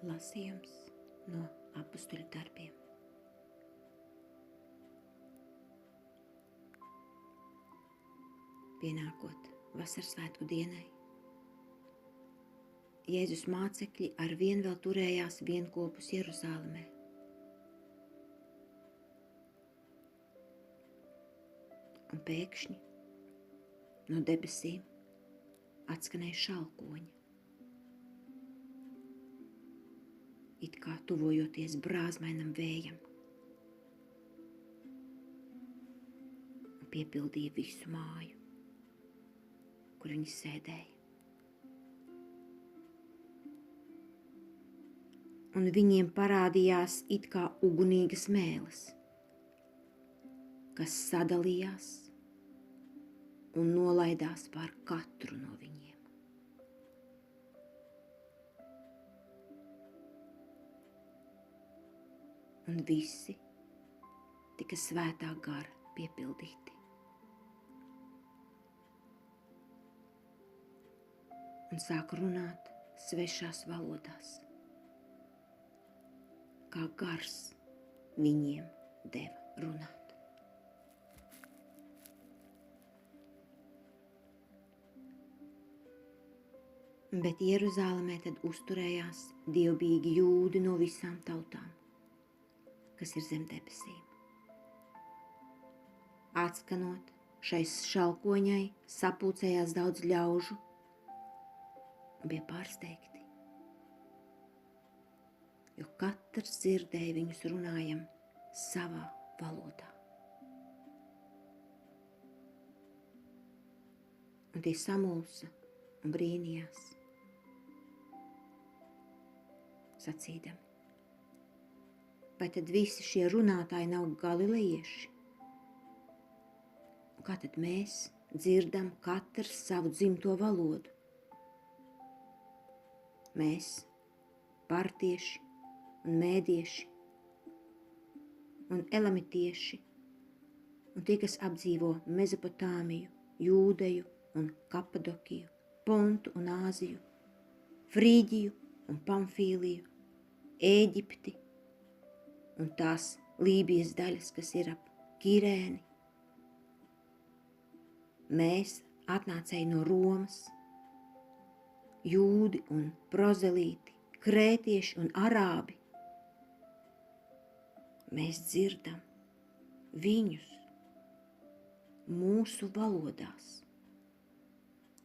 Lasījums no Apustuļu darbiem. Pienākot vasaras svētku dienai, Jēzus mācekļi arvien vēl turējās vienkopus Jeruzālēmē. Un pēkšņi no debesīm atskanēja šalkoņi, it kā tuvojoties brāzmainam vējam, un piepildīja visu māju, kur viņi sēdēja. Un viņiem parādījās it kā ugunīgas mēles, kas sadalījās un nolaidās pār katru no viņiem. Un visi tika svētā gara piepildīti. Un sāka runāt svešās valodās, kā gars viņiem deva runāt. Bet Jeruzālēmē tad uzturējās dievbijīgi jūdi no visām tautām, kas ir zem debesīm. Atskanot šai šalkoņai, sapulcējās daudz ļaužu un bija pārsteigti, jo katrs dzirdēja viņus runājam savā valodā. Un tie samulsa un brīnījās, sacīdami: vai tad visi šie runātāji nav galilejieši? Un kā tad mēs dzirdam katrs savu dzimto valodu? Mēs, partieši un mēdieši un elamitieši un tie, kas apdzīvo Mezopotāmiju, Jūdeju un Kapadokiju, Pontu un Āziju, Frīģiju un Pamfīliju, Ēģipti un tās Lībijas daļas, kas ir ap Kirēni. Mēs, atnācēji no Romas, jūdi un prozelīti, krētieši un arābi, mēs dzirdam viņus mūsu valodās,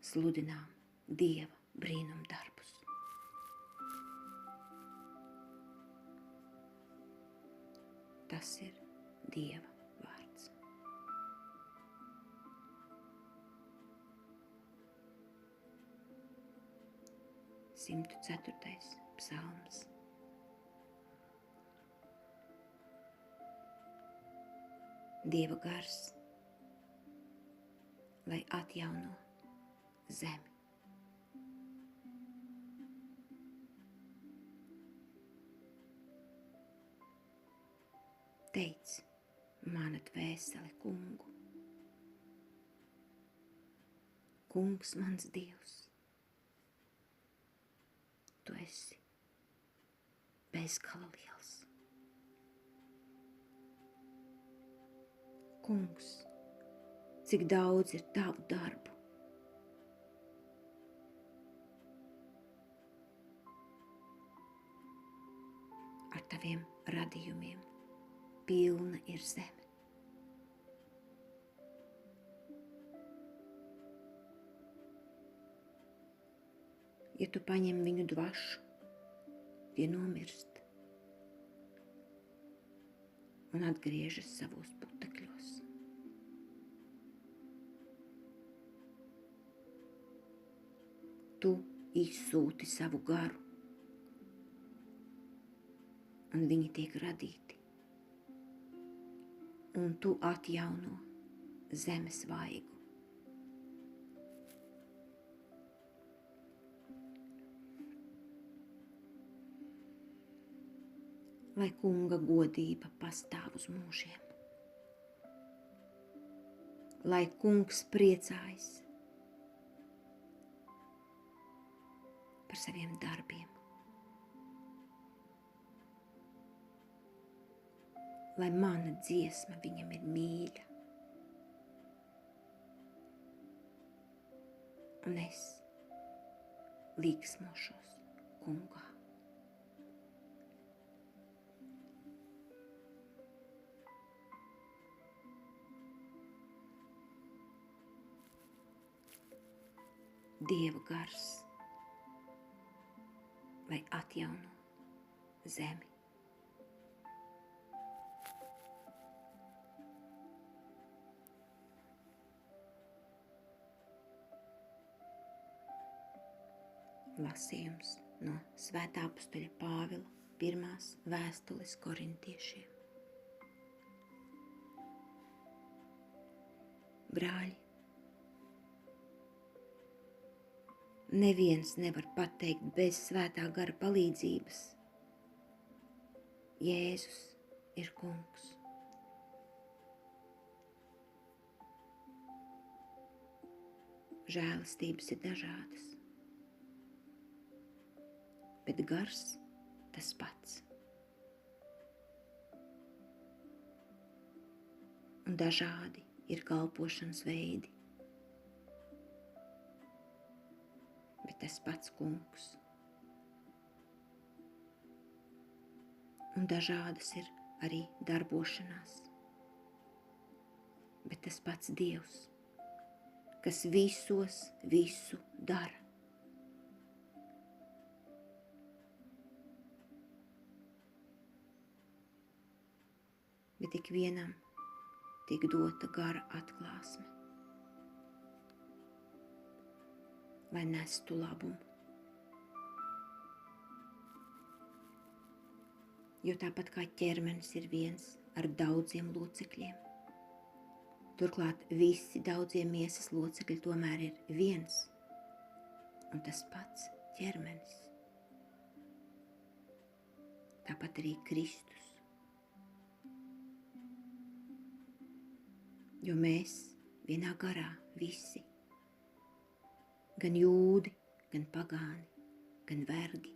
sludinām Dieva brīnumdarbus. Tas ir Dieva vārds. Simtu 4. psalms. Dieva gars, lai atjauno zemi. Teic, mana dvēsele Kungu. Kungs, mans Dievs, tu esi bezgala liels. Kungs, cik daudz ir tavu darbu. Ar taviem radījumiem pilna ir zeme. Ja tu paņem viņu dvašu, tie nomirst un atgriežas savos putekļos. Tu izsūti savu garu, un viņi tiek radīti, un tu atjauno zemes vaigu. Lai Kunga godība pastāv uz mūžiem. Lai Kungs priecājas par saviem darbiem lai mana dziesma viņam ir mīļa. Un es līksmošos kungā. Dieva gars, lai atjauno zemi. Lasījums no Svētā apustuļa Pāvila 1. vēstules korintiešiem. Brāļi, neviens nevar pateikt bez Svētā gara palīdzības: Jēzus ir kungs. Žēlastības ir dažādas, bet gars tas pats. Un dažādi ir kalpošanas veidi, bet tas pats kungs. Un dažādas ir arī darbošanās, bet tas pats Dievs, kas visos visu dara. Bet ik vienam tiek dota gara atklāsme, lai nestu labumu. Jo tāpat kā ķermenis ir viens ar daudziem locekļiem, turklāt visi daudzie miesas locekļi tomēr ir viens un tas pats ķermenis. Tāpat arī Kristus. Jo mēs vienā garā visi, gan jūdi, gan pagāni, gan vergi,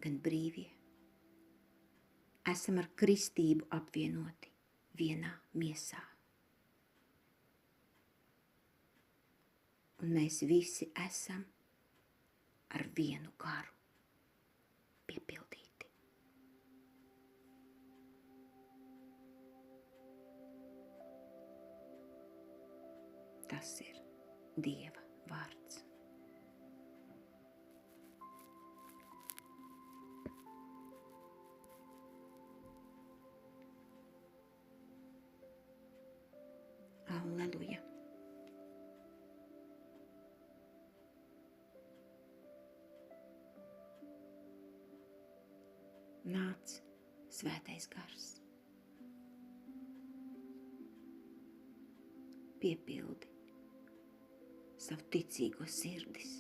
gan brīvie, esam ar kristību apvienoti vienā miesā. Un mēs visi esam ar vienu garu piepildīti. Tas ir Dieva vārds. Alleluja! Nāc, Svētais gars, piepildi savu ticīgo sirdis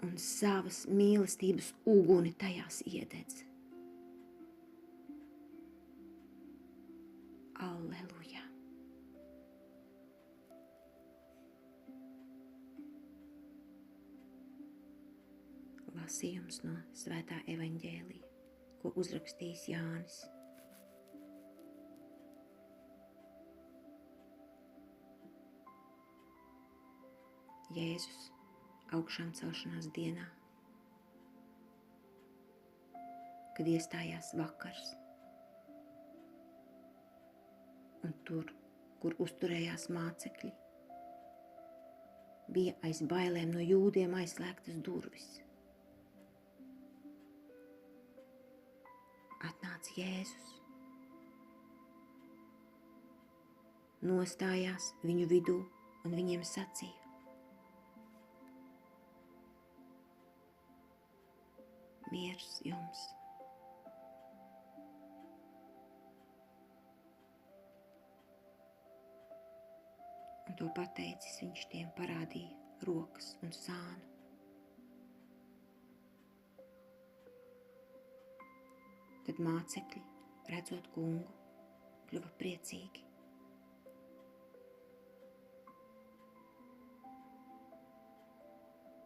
un savas mīlestības uguni tajās iededz. Alleluja! Lasījums no Svētā evaņģēlija, ko uzrakstījis Jānis. Jēzus augšām celšanās dienā, kad iestājās vakars, un tur, kur uzturējās mācekļi, bija aiz bailēm no jūdiem aizslēgtas durvis. Atnāca Jēzus, nostājās viņu vidū un viņiem sacīja: Miers jums! Un to pateicis, viņš tiem parādīja rokas un sānu. Tad mācekļi, redzot kungu, kļuva priecīgi.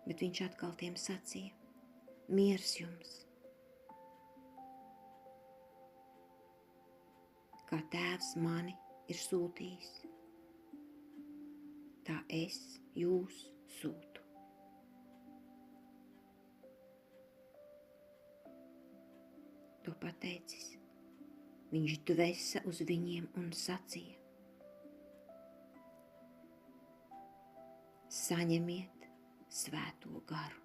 Bet viņš atkal tiem sacīja: Miers jums! kā Tēvs mani ir sūtījis, tā es jūs sūtu. To pateicis, viņš dvesa uz viņiem un sacīja: saņemiet Svēto garu.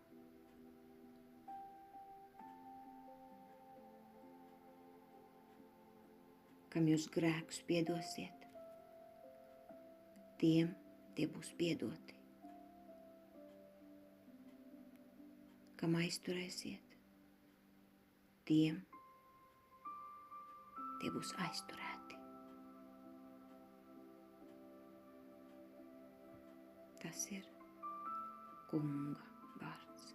Kam jūs grēkus piedosiet, tiem tie būs piedoti. Kam aizturēsiet, tiem tie būs aizturēti. Tas ir Kunga vārds.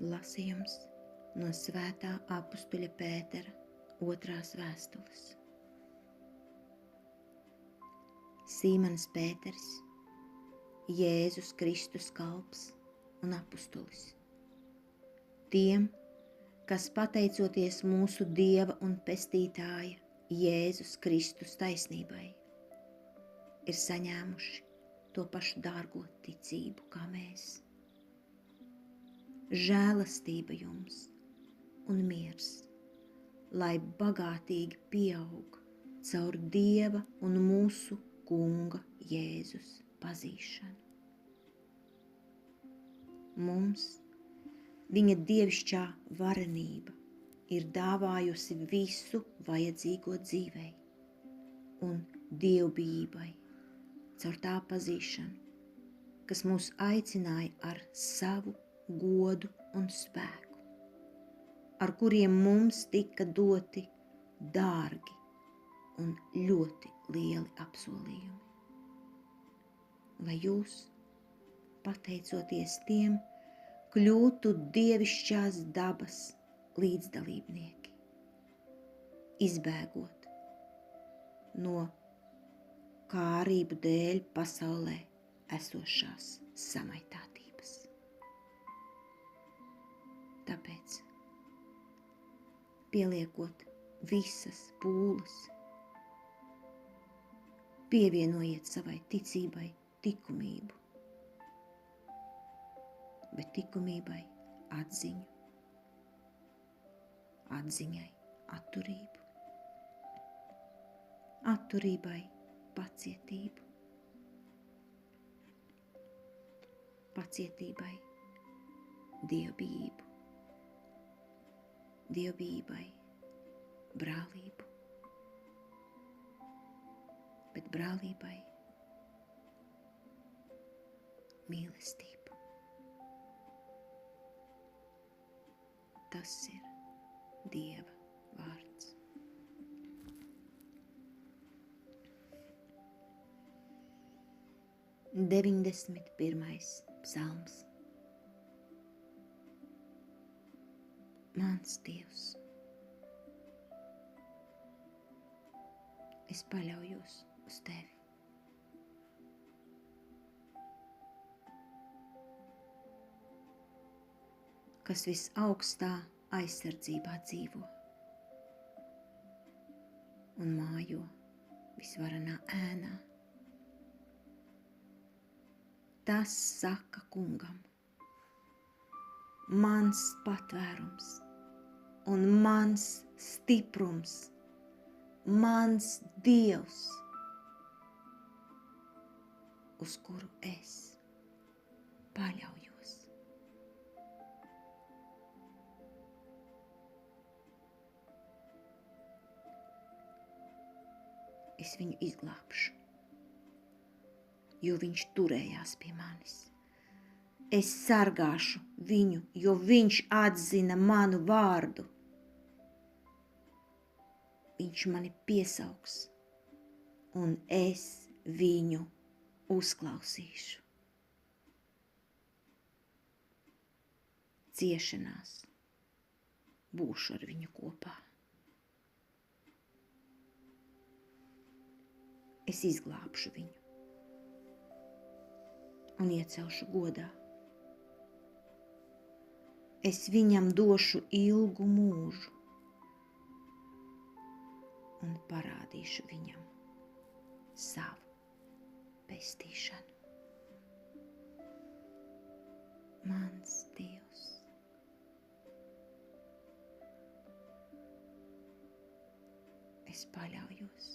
Lasījums no Svētā apustuļa Pētera 2. vēstules. Sīmans Pēteris, Jēzus Kristus kalps un apustulis. Tiem, kas pateicoties mūsu Dieva un Pestītāja Jēzus Kristus taisnībai, ir saņēmuši to pašu dārgo ticību kā mēs. Žēlastība jums un miers, lai bagātīgi pieaug caur Dieva un mūsu Kunga Jēzus pazīšanu. Mums viņa dievišķā varenība ir dāvājusi visu vajadzīgo dzīvei un dievbijībai caur tā pazīšanu, kas mūs aicināja ar savu godu un spēku, ar kuriem mums tika doti dārgi un ļoti lieli apsolījumi. Lai jūs, pateicoties tiem, kļūtu dievišķās dabas līdzdalībnieki, izbēgot no kārību dēļ pasaulē esošās samaitātības. Tāpēc, pieliekot visas pūles, pievienojiet savai ticībai likumību, bet likumībai atziņu, atziņai atturību, atturībai pacietību, pacietībai dievbijību, dievbijībai brālību, bet brālībai mīlestību. Tas ir Dieva vārds. Deviņdesmit pirmais psalms. Mans Dievs, es paļaujos uz Tevi. Kas visaugstā aizsardzībā dzīvo un mājo visvarenā ēnā. Tas saka Kungam: mans patvērums un mans stiprums, mans Dievs, uz kuru es paļaujos. Es viņu izglābšu, jo viņš turējās pie manis. Es sargāšu viņu, jo viņš atzina manu vārdu. Viņš mani piesaugs, un es viņu uzklausīšu. Ciešanās būšu ar viņu kopā. Es izglābšu viņu un iecelšu godā. Es viņam došu ilgu mūžu un parādīšu viņam savu pestīšanu. Mans Dievs, es paļaujos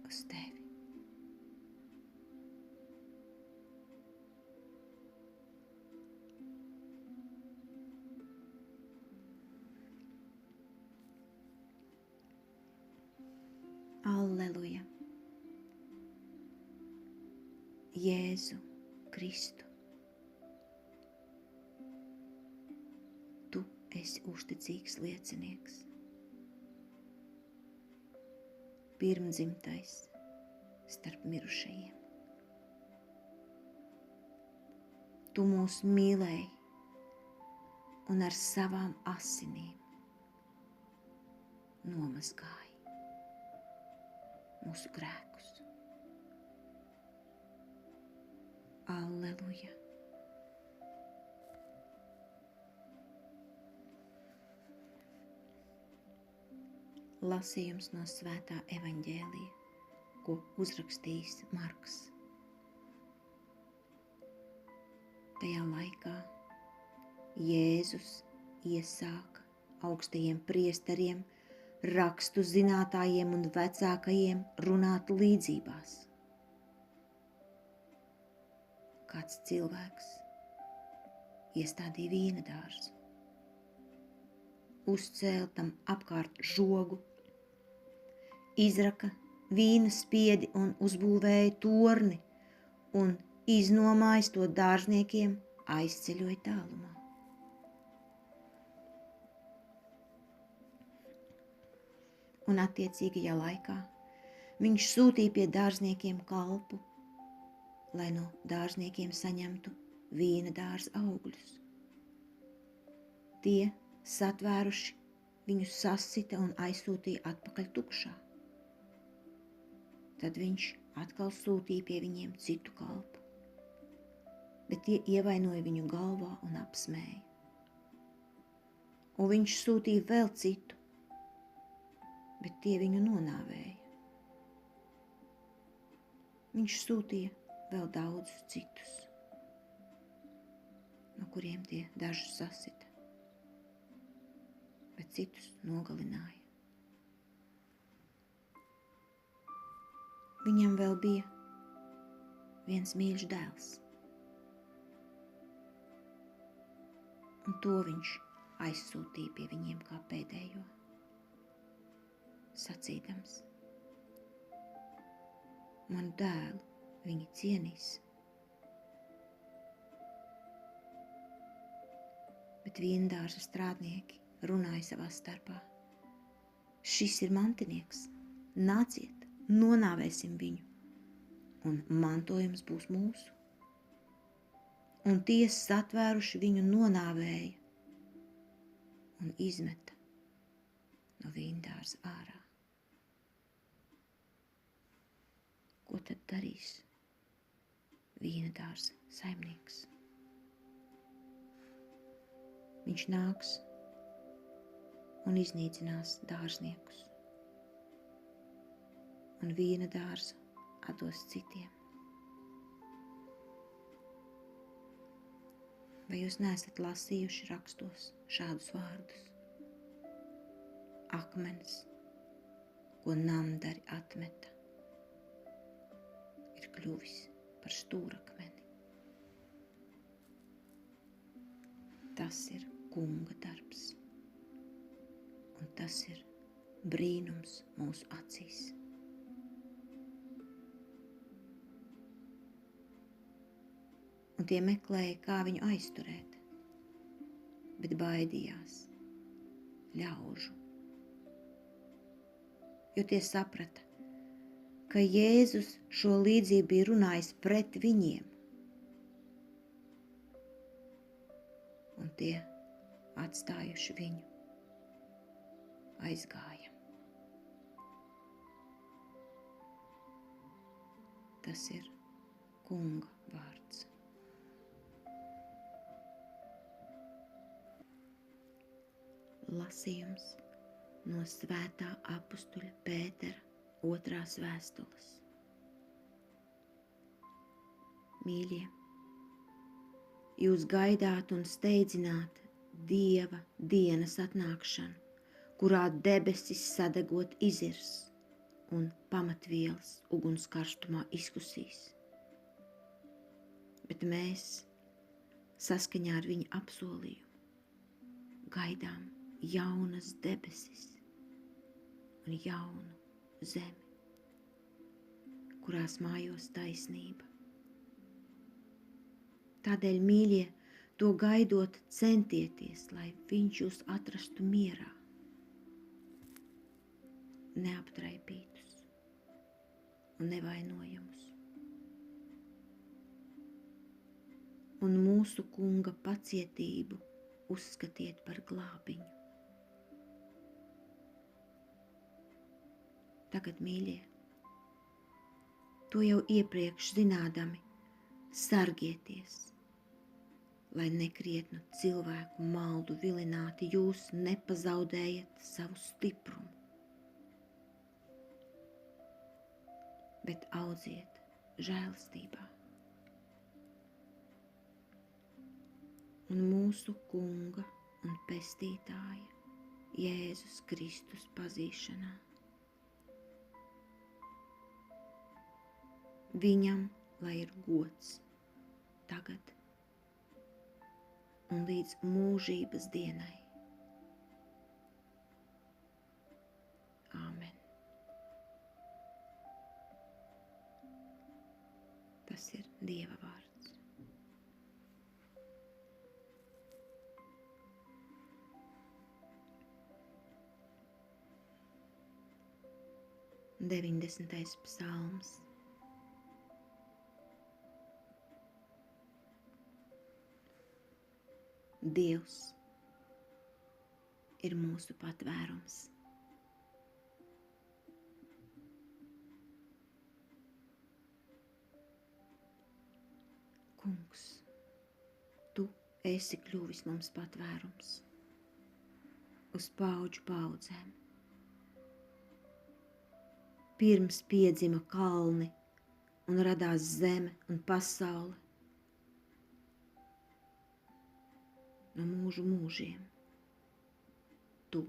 uz Tevi. Alleluja! Jēzu Kristu, Tu esi uzticīgs liecinieks, pirmdzimtais starp mirušajiem. Tu mūs mīlēji un ar savām asinīm nomazgāji mūsu grēkus. Alleluja! Lasījums no Svētā evaņģēlija, ko uzrakstījis Marks. Tajā laikā Jēzus iesāka augstajiem priesteriem, rakstu zinātājiem un vecākajiem runāt līdzībās. Kāds cilvēks iestādīja vīna dārzu, uzcēla tam apkārt žogu, izraka vīna spiedi un uzbūvēja torni un iznomājis to dārzniekiem, aizceļoja tālumā. Un attiecīgajā laikā viņš sūtīja pie dārzniekiem kalpu, lai no dārzniekiem saņemtu vīna dārza augļus. Tie, satvēruši, viņus sasita un aizsūtīja atpakaļ tukšā. Tad viņš atkal sūtīja pie viņiem citu kalpu, bet tie ievainoja viņu galvā un apsmēja. Un viņš sūtīja vēl citu, bet tie viņu nonāvēja. Viņš sūtīja vēl daudzus citus, no kuriem tie dažus sasita, bet citus nogalināja. Viņam vēl bija viens mīļš dēls, un to viņš aizsūtīja pie viņiem kā pēdējo, sacīdams: manu dēlu viņi cienīs. Bet vīndārza strādnieki runāja savā starpā: šis ir mantinieks, nāciet, nonāvēsim viņu, un mantojums būs mūsu. Un tie satvēruši viņu nonāvēja un izmeta no vīndārza ārā. Ko tad darīs vīna dārza saimnieks? Viņš nāks un iznīcinās dārzniekus, un vīna dārzu atdos citiem. Vai jūs neesat lasījuši rakstos šādus vārdus? Akmens, ko namdari atmeta, ir kļuvis par stūrakmeni. Tas ir kunga darbs, un tas ir brīnums mūsu acīs. Un tie meklēja, kā viņu aizturēt, bet baidījās ļaužu, jo tie saprata, ka Jēzus šo līdzību bija runājis pret viņiem, un tie, atstājuši viņu, aizgāja. Tas ir kunga vārds. Lasījums no svētā apustuļa Pētera 2. vēstules. Mīļie, jūs gaidāt un steidzināt Dieva dienas atnākšanu, kurā debesis sadegot izirs un pamatvielas ugunskarstumā izkusīs. Bet mēs, saskaņā ar viņa apsolījumu, gaidām jaunas debesis un jaunu zemi, kurās mājos taisnība. Tādēļ, mīļie, to gaidot centieties, lai viņš jūs atrastu mierā, neaptraipītus un nevainojamus. Un mūsu Kunga pacietību uzskatiet par glābiņu. Tagad, mīļie, to jau iepriekš zinādami, sargieties, lai nekrietnu cilvēku maldu vilināti jūs nepazaudējat savu stiprumu, bet audziet žēlastībā. Un mūsu Kunga un Pestītāja Jēzus Kristus pazīšanā. Viņam lai ir gods tagad un līdz mūžības dienai. Āmen. Tas ir Dieva vārds. Deviņdesmitais psalms. Dievs ir mūsu patvērums. Kungs, tu esi kļuvis mums patvērums uz paudžu paudzēm. Pirms piedzima kalni un radās zeme un pasaule, no mūžu mūžiem tu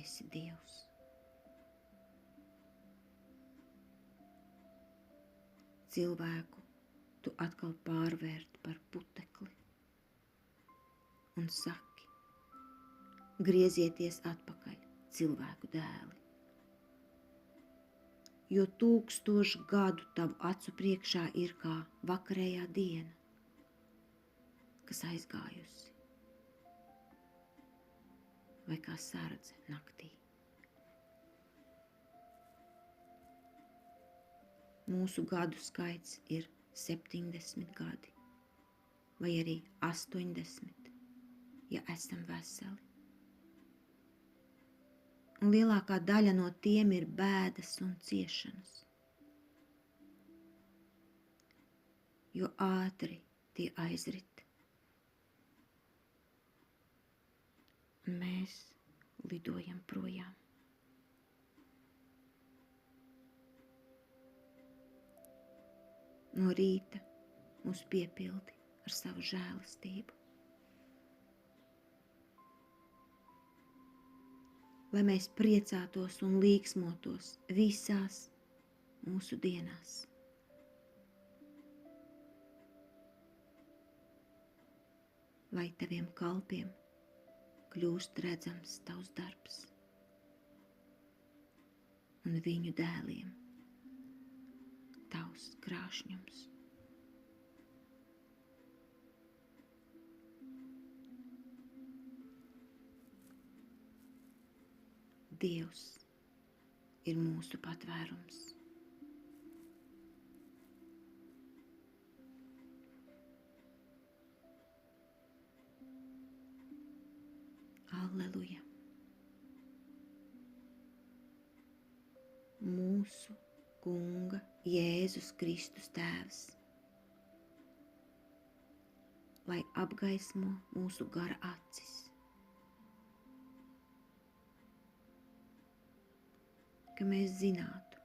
esi Dievs. Cilvēku tu atkal pārvērt par putekli un saki: griezieties atpakaļ, cilvēku dēli, jo 1000 gadu tavu acu priekšā ir kā vakarējā diena, kas aizgājusi, vai kā sardze naktī. Mūsu gadu skaits ir 70 gadi, vai arī 80, ja esam veseli. Un lielākā daļa no tiem ir bēdas un ciešanas, jo ātri tie aizrit. Un mēs lidojam projām. No rīta mūs piepildi ar savu žēlastību, lai mēs priecātos un līksmotos visās mūsu dienās. Lai taviem kalpiem kļūst redzams tavs darbs un viņu dēliem tavs krāšņums. Dievs ir mūsu patvērums. Alleluja! Mūsu Kunga Jēzus Kristus Tēvs, lai apgaismo mūsu gara acis, ka mēs zinātu,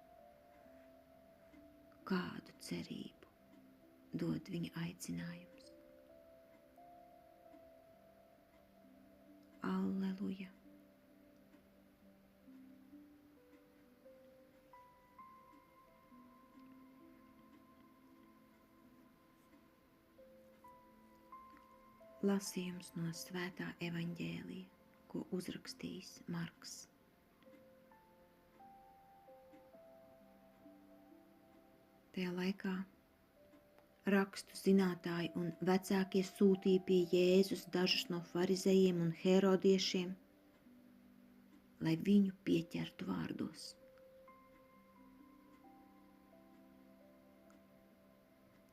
kādu cerību dod viņa aicinājums. Alleluja! Lasījums no Svētā evaņģēlija, ko uzrakstījis Marks. Tajā laikā rakstu zinātāji un vecākie sūtīja pie Jēzus dažus no farizejiem un herodiešiem, lai viņu pieķertu vārdos.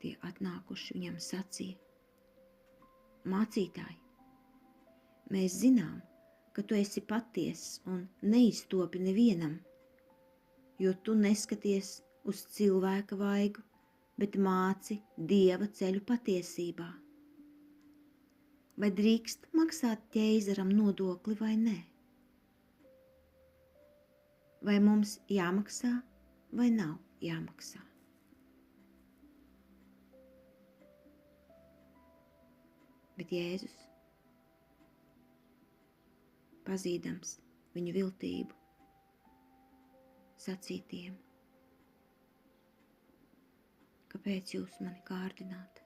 Tie atnākuši viņam sacīja: Mācītāji, mēs zinām, ka tu esi patiess un neiztopi nevienam, jo tu neskaties uz cilvēka vaigu, bet māci Dieva ceļu patiesībā. Vai drīkst maksāt ķeizaram nodokli vai nē? Vai mums jāmaksā vai nav jāmaksā? Bet Jēzus, pazīdams viņu viltību, sacīja tiem: Kāpēc jūs mani kārdināt?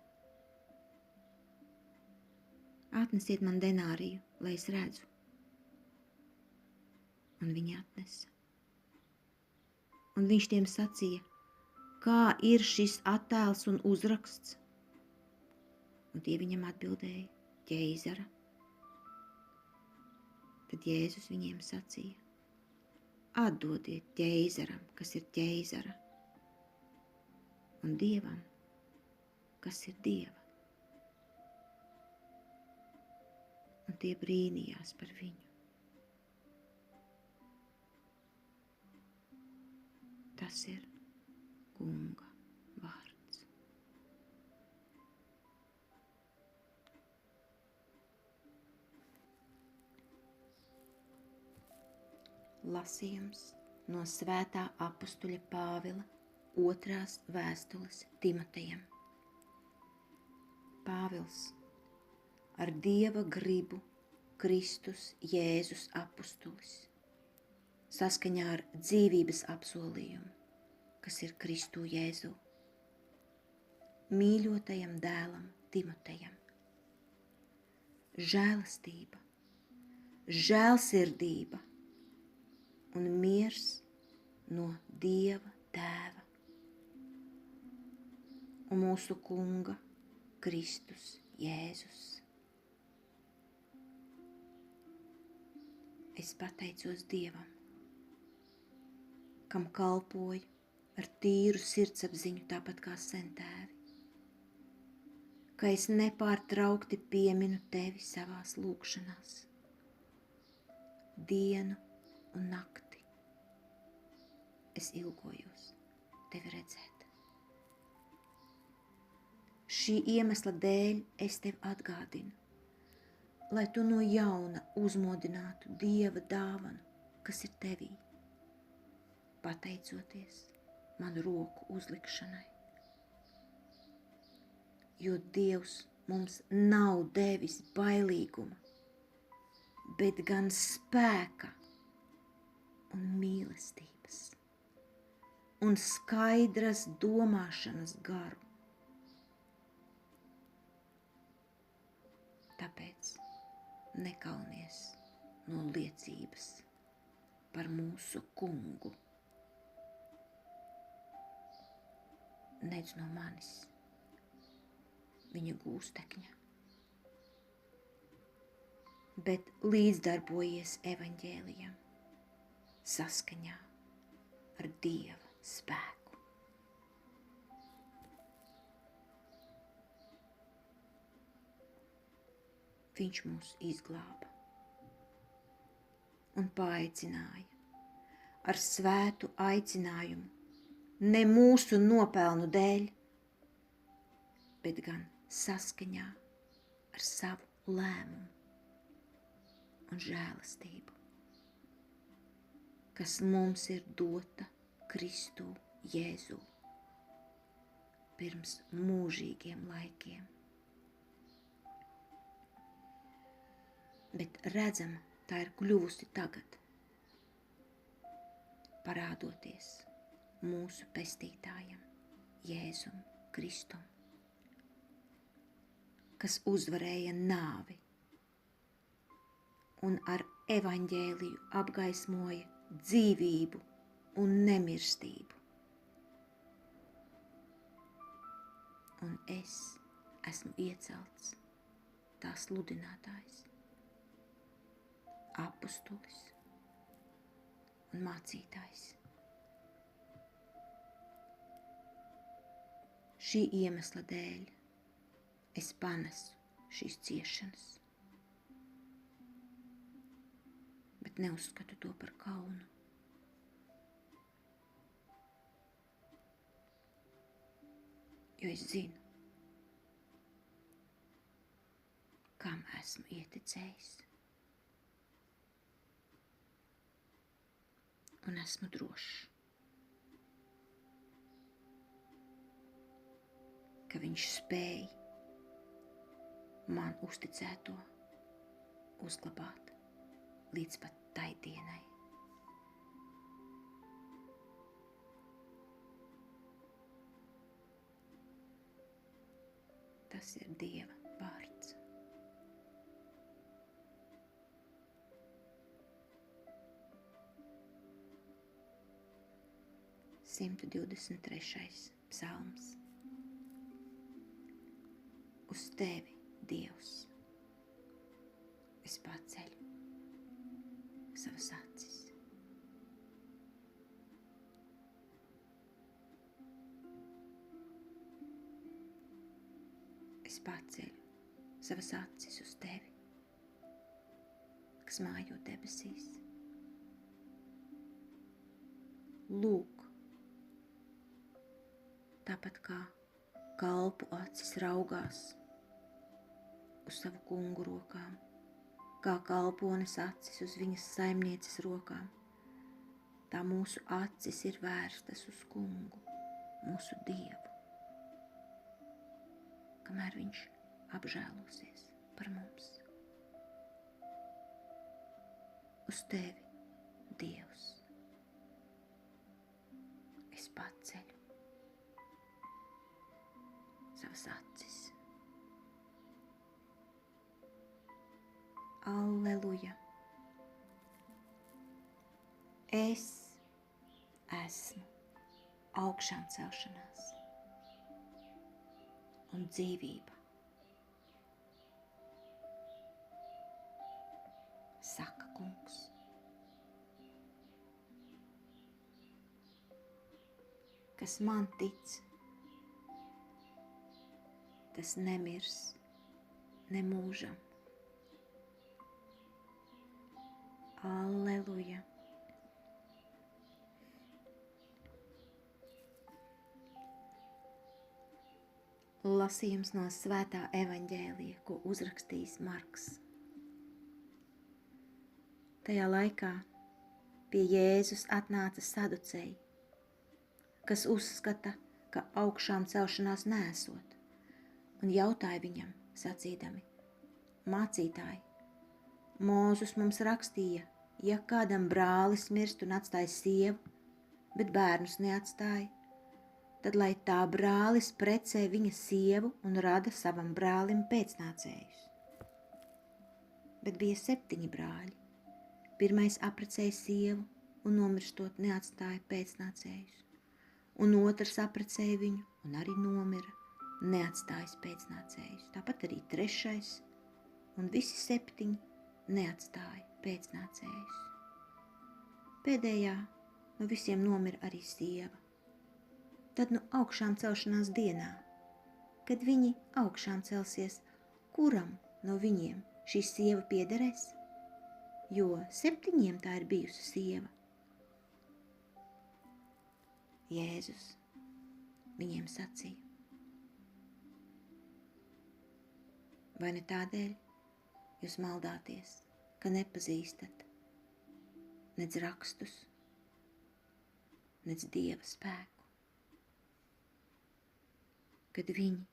Atnesiet man denāriju, lai es redzu. Un viņi atnesa. Un viņš tiem sacīja: Kā ir šis attēls un uzraksts? Un tie viņam atbildēja: ķeizara. Tad Jēzus viņiem sacīja: Atdodiet ķeizaram, kas ir ķeizara, un Dievam, kas ir Dieva. Un tie brīnījās par viņu. Tas ir Kunga vārds. Lasījums no Svētā apustuļa Pāvila 2. vēstules Timotejam. Pāvils, ar Dieva gribu Kristus Jēzus apustulis, saskaņā ar dzīvības apsolījumu, kas ir Kristu Jēzu, mīļotajam dēlam Timotejam. Žēlastība, žēlsirdība un miers no Dieva Tēva un mūsu Kunga Kristus Jēzus. Es pateicos Dievam, kam kalpoju ar tīru sirdsapziņu tāpat kā sentēvi, ka es nepārtraukti pieminu tevi savās lūgšanās, dienu un nakti. Es ilgojos tevi redzēt. Šī iemesla dēļ es tevi atgādinu, lai tu no jauna uzmodinātu Dieva dāvanu, kas ir tevī, pateicoties manu roku uzlikšanai. Jo Dievs mums nav devis bailīguma, bet gan spēka un mīlestības un skaidras domāšanas garu. Tāpēc nekaunies no liecības par mūsu Kungu, nedz no manis, viņa gūstekņa, bet līdzdarbojies evaņģēlijam saskaņā ar Dieva spēku. Viņš mūs izglāba un paaicināja ar svētu aicinājumu, ne mūsu nopelnu dēļ, bet gan saskaņā ar savu lēmumu un žēlastību. kas mums ir dota Kristū Jēzū pirms mūžīgiem laikiem. Bet redzama tā ir kļuvusi tagad, parādoties mūsu pestītājam Jēzum Kristum, kas uzvarēja nāvi un ar evaņģēliju apgaismoja dzīvību un nemirstību. Un es esmu iecelts tā sludinātājs, apustulis un mācītājs. Šī iemesla dēļ es panesu šīs ciešanas, bet neuzskatu to par kaunu. Jo es zinu, kam esmu ieticējis. Un esmu drošs, ka viņš spēj man uzticēto uzglabāt līdz pat tai dienai. Tas ir Dieva vārds. Simtu 23. psalms. Uz tevi, Dievs, es paceļu savas acis. Es paceļu savas acis uz tevi, kas mājo debesīs. Lūk, tāpat kā kalpu acis raugās uz savu kungu rokām, kā kalpones acis uz viņas saimnieces rokām, tā mūsu acis ir vērstas uz kungu, mūsu Dievu, kamēr viņš apžēlosies par mums. Uz tevi, Dievs, es paceļu savas acis. Alleluja! Es esmu augšām celšanās un dzīvība, saka kungs. Kas man tic, tas nemirs nemūžam. Alleluja! Lasījums no svētā evaņģēlija, ko uzrakstījis Marks. Tajā laikā pie Jēzus atnāca saduceji, kas uzskata, ka augšām celšanās nesot, un jautāja viņam, sacīdami: Mācītāji, Mūzus mums rakstīja, ja kādam brālis mirst un atstāja sievu, bet bērnus neatstāja, tad lai tā brālis precē viņa sievu un rada savam brālim pēcnācējus. Bet bija 7 brāļi. Pirmais apprecēja sievu un nomirstot neatstāja pēcnācējus, un otrs apprecēja viņu un arī nomira, neatstājis pēcnācējus. Tāpat arī 3. un visi 7 neatstāja pēcnācējus. Pēdējā no visiem nomira arī sieva. Tad nu augšām celšanās dienā, kad viņi augšām celsies, kuram no viņiem šī sieva piederēs? Jo 7 tā ir bijusi sieva. Jēzus viņiem sacīja: vai ne tādēļ jūs maldāties, ka nepazīstat nedz rakstus, nec Dieva spēku. Kad viņi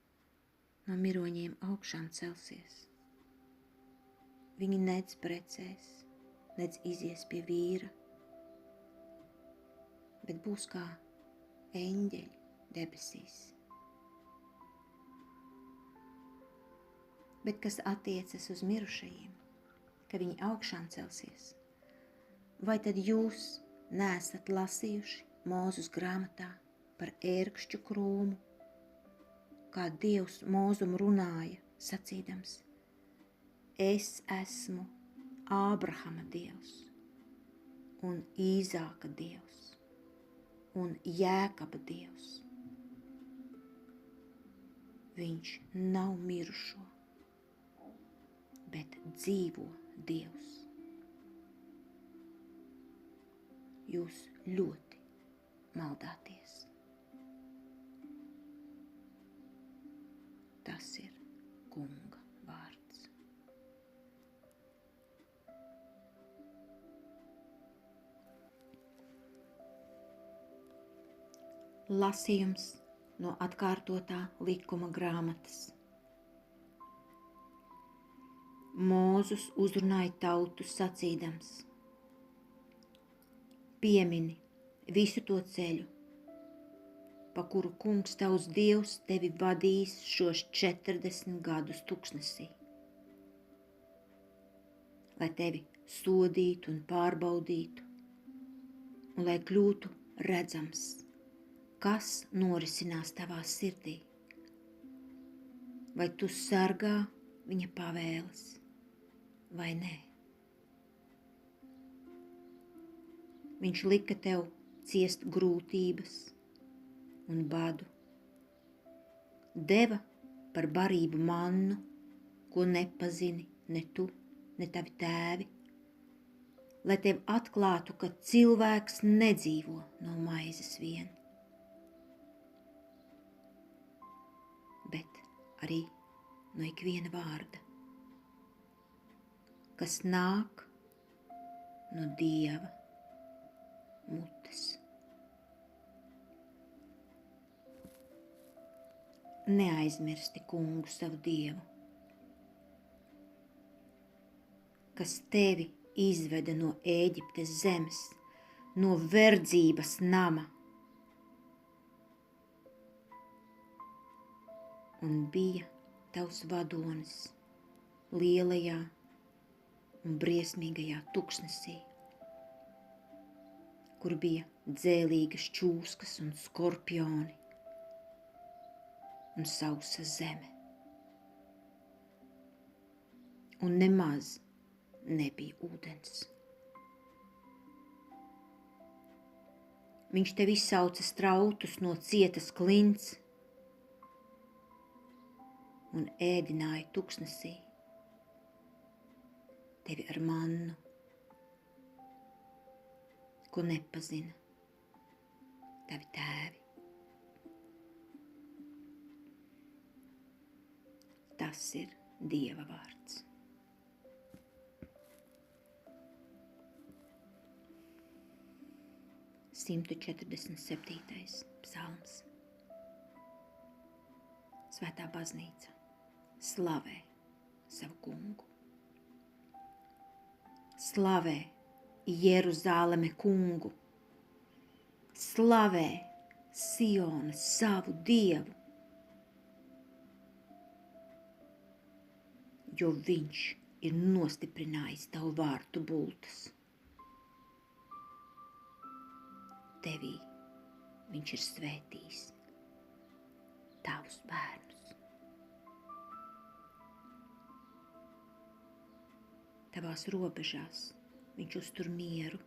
no miroņiem augšām celsies, viņi nec precēs, nec izies pie vīra, bet būs kā eņģeļi debesīs. Bet kas attiecas uz mirušajiem, ka viņi augšām celsies, vai tad jūs neesat lasījuši Mūzes grāmatā par ērkšķu krūmu, kā Dievs Mūzum runāja, sacīdams: Es esmu Ābrahama Dievs un Īzāka Dievs un Jēkaba Dievs. Viņš nav mirušo, bet dzīvo Dievs. Jūs ļoti maldāties. Tas ir Kunga vārds. Lasījums no atkārtotā likuma grāmatas. Mūzus uzrunāja tautu sacīdams: Piemini visu to ceļu, pa kuru Kungs tavs Dievs tevi vadīs šos 40 gadus tuksnesī, lai tevi sodītu un pārbaudītu, un lai kļūtu redzams, kas norisinās tavā sirdī. Vai tu sargā viņa pavēles, vai nē? Viņš lika tev ciest grūtības un badu, deva par barību mannu, ko nepazini ne tu, ne tavi tēvi, lai tev atklātu, ka cilvēks nedzīvo no maizes vien, bet arī no ikviena vārda, kas nāk no Dieva mutes. Neaizmirsti Kungu savu Dievu, kas tevi izveda no Ēģiptes zemes, no verdzības nama, un bija tavs vadonis lielajā un briesmīgajā tuksnesī, kur bija dzēlīgas čūskas un skorpioni un sausa zeme. Un nemaz nebija ūdens. Viņš tev izsauca strautus no cietas klints un ēdināja tuksnesī tevi ar mannu, ko nepazina tavi tēvi. Tas ir Dieva vārds. Simtu 47. psalms. Svētā baznīca slavē savu Kungu. Slavē Jeruzāleme Kungu, slavē Siona savu Dievu, jo viņš ir nostiprinājis tavu vārtu bultas. Tevī viņš ir svētījis tavus bērnus. Tavās robežās viņš uztur mieru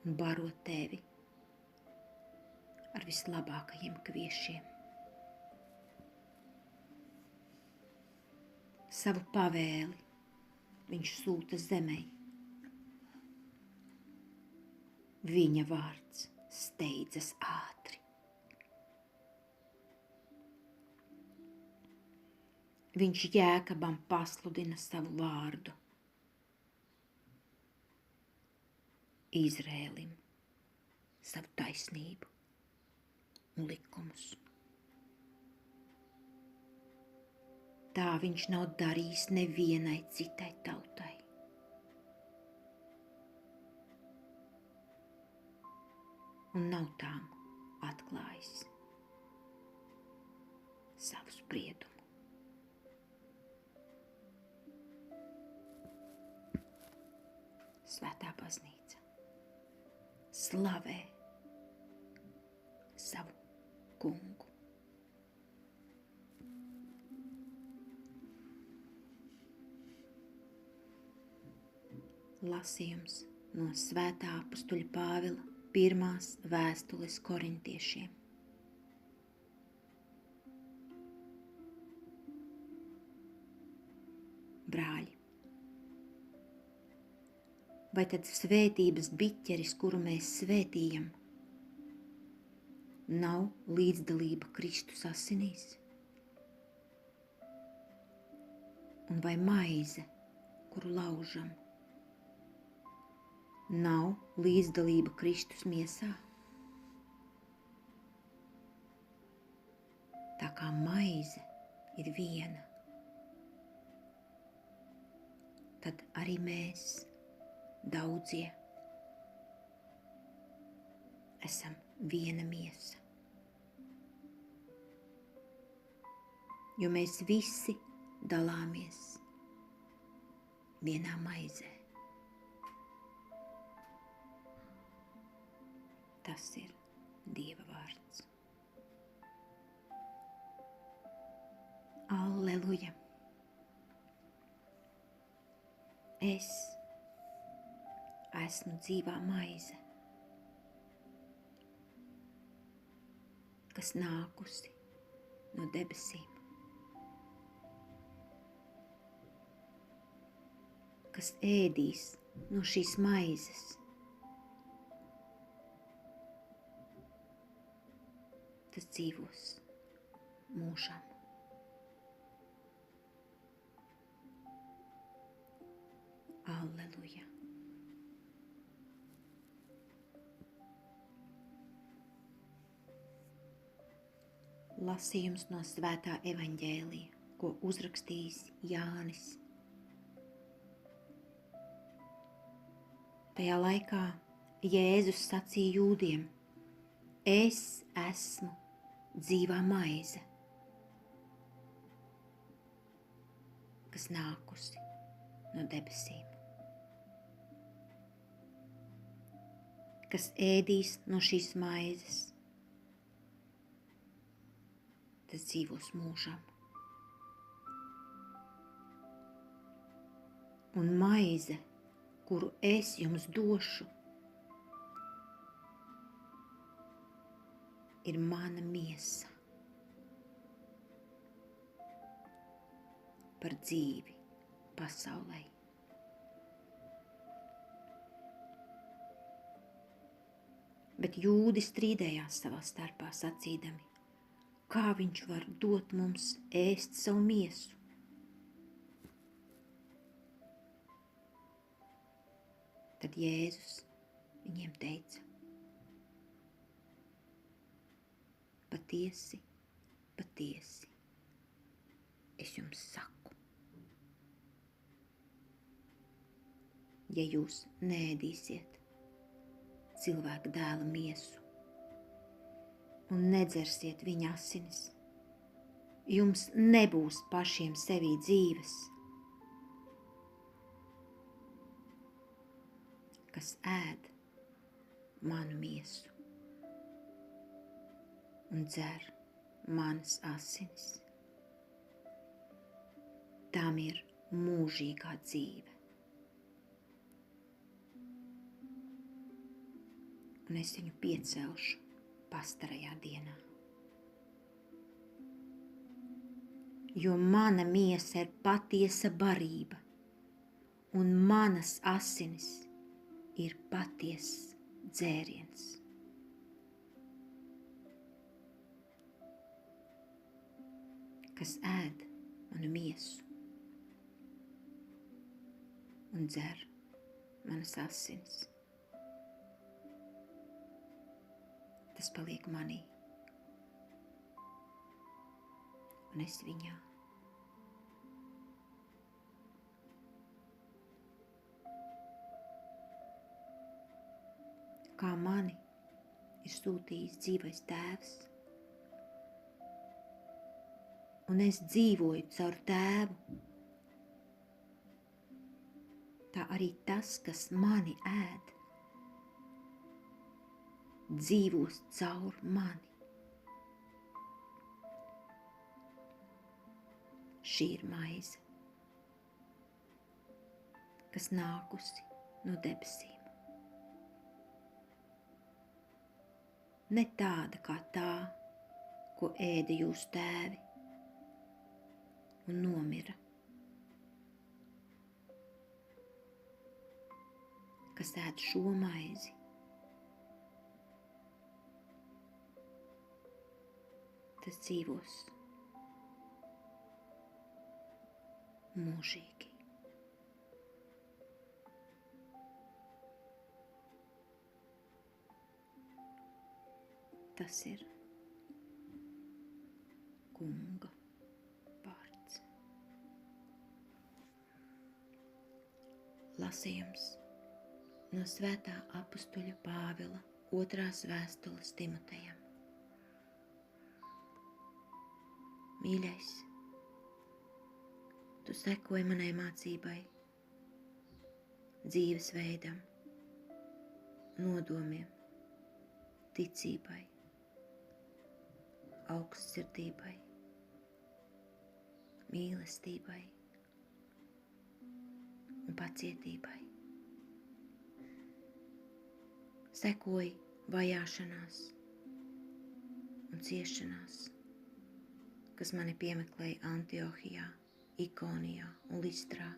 un baro tevi ar vislabākajiem kviešiem. Savu pavēli viņš sūta zemei. Viņa vārds steidzas ātri. Viņš Jēkabam pasludina savu vārdu. Izrēlim savu taisnību un likumus. Tā viņš nav darījis nevienai citai tautai. Un nav tām atklājis savu spriedumu. Svētā baznīca slavē savu kungu. Lasījums no Svētā apustuļa Pāvila pirmās vēstules korintiešiem. Brāļi, vai tad svētības biķeris, kuru mēs svētījam, nav līdzdalība Kristus asinīs? Un vai maize, kuru laužam, nav līdzdalība Kristus miesā? Tā kā maize ir viena, tad arī mēs, daudzie, esam viena miesa. Jo mēs visi dalāmies vienā maizē. Tas ir Dieva vārds. Alleluja! Es esmu dzīvā maize, kas nākusi no debesīm, kas ēdīs no šīs maizes, tas dzīvos mūžam. Alleluja! Lasījums no Svētā evaņģēlija, ko uzrakstījis Jānis. Tajā laikā Jēzus sacīja jūdiem: Es esmu dzīvā maize, kas nākusi no debesīm. Kas ēdīs no šīs maizes, tas dzīvos mūžam. Un maize, kuru es jums došu, ir mana miesa par dzīvi pasaulē. Bet jūdi strīdējās savā starpā sacīdami: kā viņš var dot mums ēst savu miesu? Tad Jēzus viņiem teica: patiesi, patiesi, es jums saku, ja jūs neēdīsiet cilvēka dēla miesu un nedzersiet viņa asinis, jums nebūs pašiem sevī dzīves. Kas ēd manu miesu un dzer manas asinis, tām ir mūžīgā dzīve. Un es viņu piecelšu pastarajā dienā. Jo mana miesa ir patiesa barība, un manas asinis ir patiess dzēriens. Kas ēd manu miesu un dzer manas asinis, tas paliek manī. Un es viņā. Kā mani ir sūtījis dzīvais Tēvs, un es dzīvoju caur Tēvu, tā arī tas, kas mani ēd, dzīvos caur mani. Šī ir maize, kas nākusi no debesīm. Ne tāda kā tā, ko ēda jūsu tēvi un nomira. Kas ēd šo maizi, tas dzīvos mūžīgi. Tas ir Kunga vārds. Lasījums no svētā apustuļa Pāvila 2. vēstules Timotejam. Mīļais, tu sekoji manai mācībai, dzīvesveidam, nodomiem, ticībai, augstsirdībai, mīlestībai un pacietībai. Sekoji vajāšanās un ciešanās, kas mani piemeklēja Antiohijā, Ikonijā un Listrā.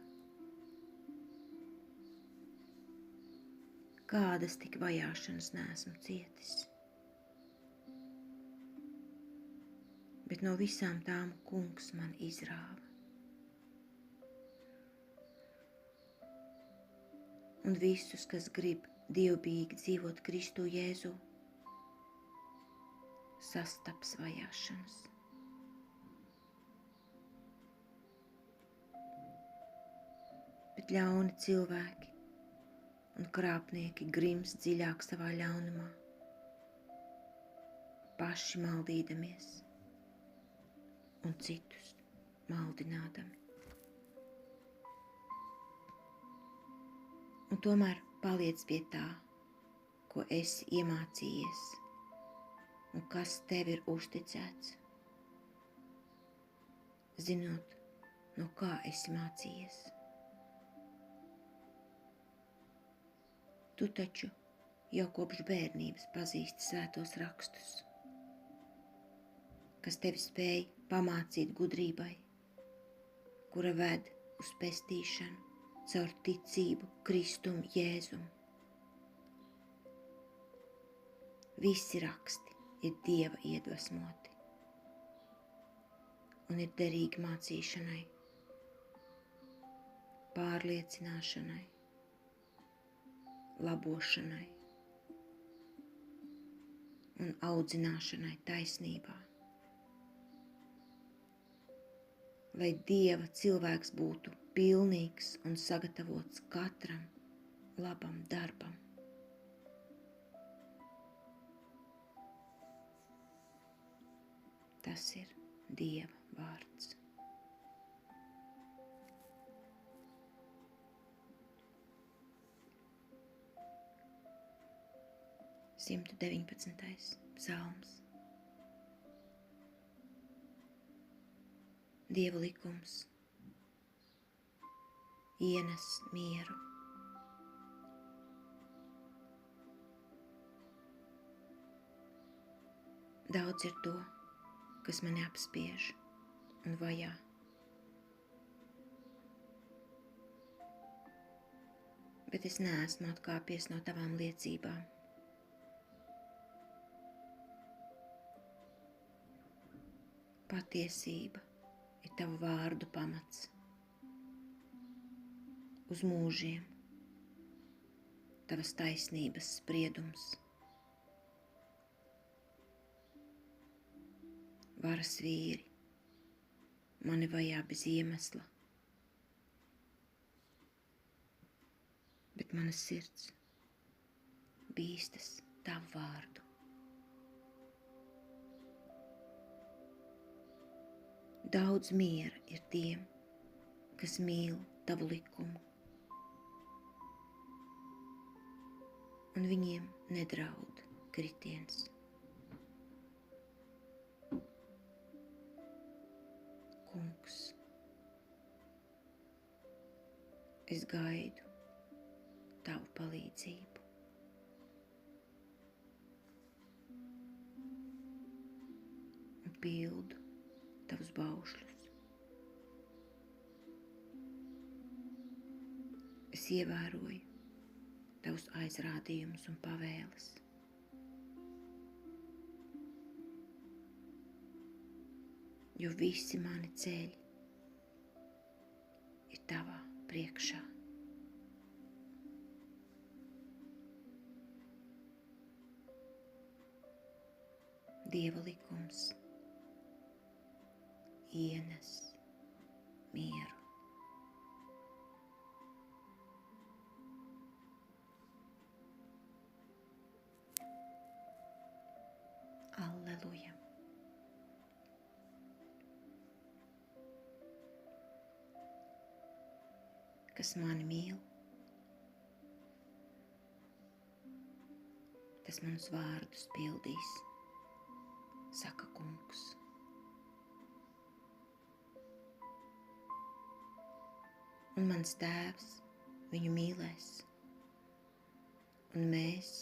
Kādas tik vajāšanas neesmu cietis, bet no visām tām Kungs man izrāva. Un visus, kas grib dievbijīgi dzīvot Kristu Jēzu, sastaps vajāšanas. Bet ļauni cilvēki un krāpnieki grims dziļāk savā ļaunumā, paši maldīdamies un citus maldinādami. Un tomēr paliec pie tā, ko esi iemācījies un kas tev ir uzticēts, zinot, no kā esi mācījies. Tu taču jau kopš bērnības pazīsti svētos rakstus, kas tevi spēj pamācīt gudrībai, kura ved uz pestīšanu caur ticību Kristum Jēzum. Visi raksti ir Dieva iedvesmoti un ir derīgi mācīšanai, pārliecināšanai, labošanai un audzināšanai taisnībā, lai Dieva cilvēks būtu pilnīgs un sagatavots katram labam darbam. Tas ir Dieva vārds. Simtu 19. psalms. Dieva likums ienes mieru. Daudz ir to, kas mani apspiež un vajā. Bet es neesmu atkāpies no tavām liecībām. Patiesība ir tavu vārdu pamats. Uz mūžiem tavas taisnības spriedums. varas vīri mani vajā bez iemesla, bet mana sirds bīstas tavu vārdu. Daudz miera ir tiem, kas mīl tavu likumu, un viņiem nedraud kritiens. Kungs, es gaidu tavu palīdzību. Un pildu tavus baušļus. Es ievēroju tavus aizrādījumus un pavēles. Jo visi mani ceļi ir tavā priekšā. Dieva likums ienes mieru. Alleluja! Kas mani mīl, tas manus vārdus pildīs, saka Kungs. Un mans Tēvs viņu mīlēs, un mēs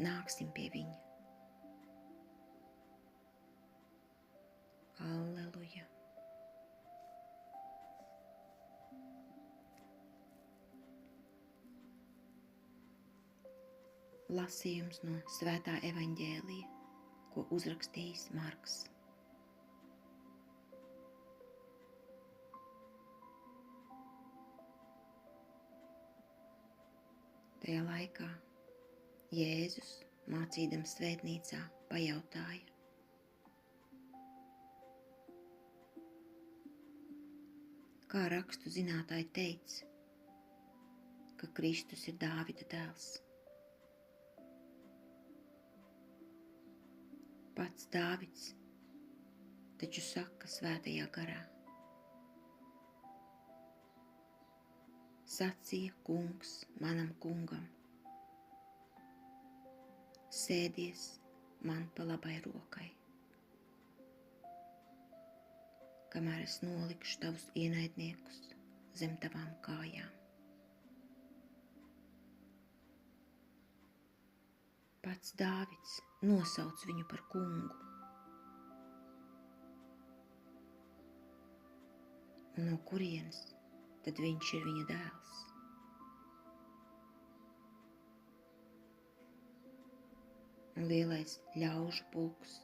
nāksim pie viņa. Alleluja! Lasījums no Svētā evaņģēlija, ko uzrakstījis Marks. Tajā laikā Jēzus, mācīdams svētnīcā, pajautāja: Kā rakstu zinātāji teica, ka Kristus ir Dāvida dēls? Pats Dāvids taču saka svētajā garā: Sacīja Kungs manam kungam: Sēdies man pa labai rokai, kamēr es nolikšu tavus ienaidniekus zem tavām kājām. Pats Dāvids nosauc viņu par kungu. Un no kurienes tad viņš ir viņa dēls? Un lielais ļaužu pulks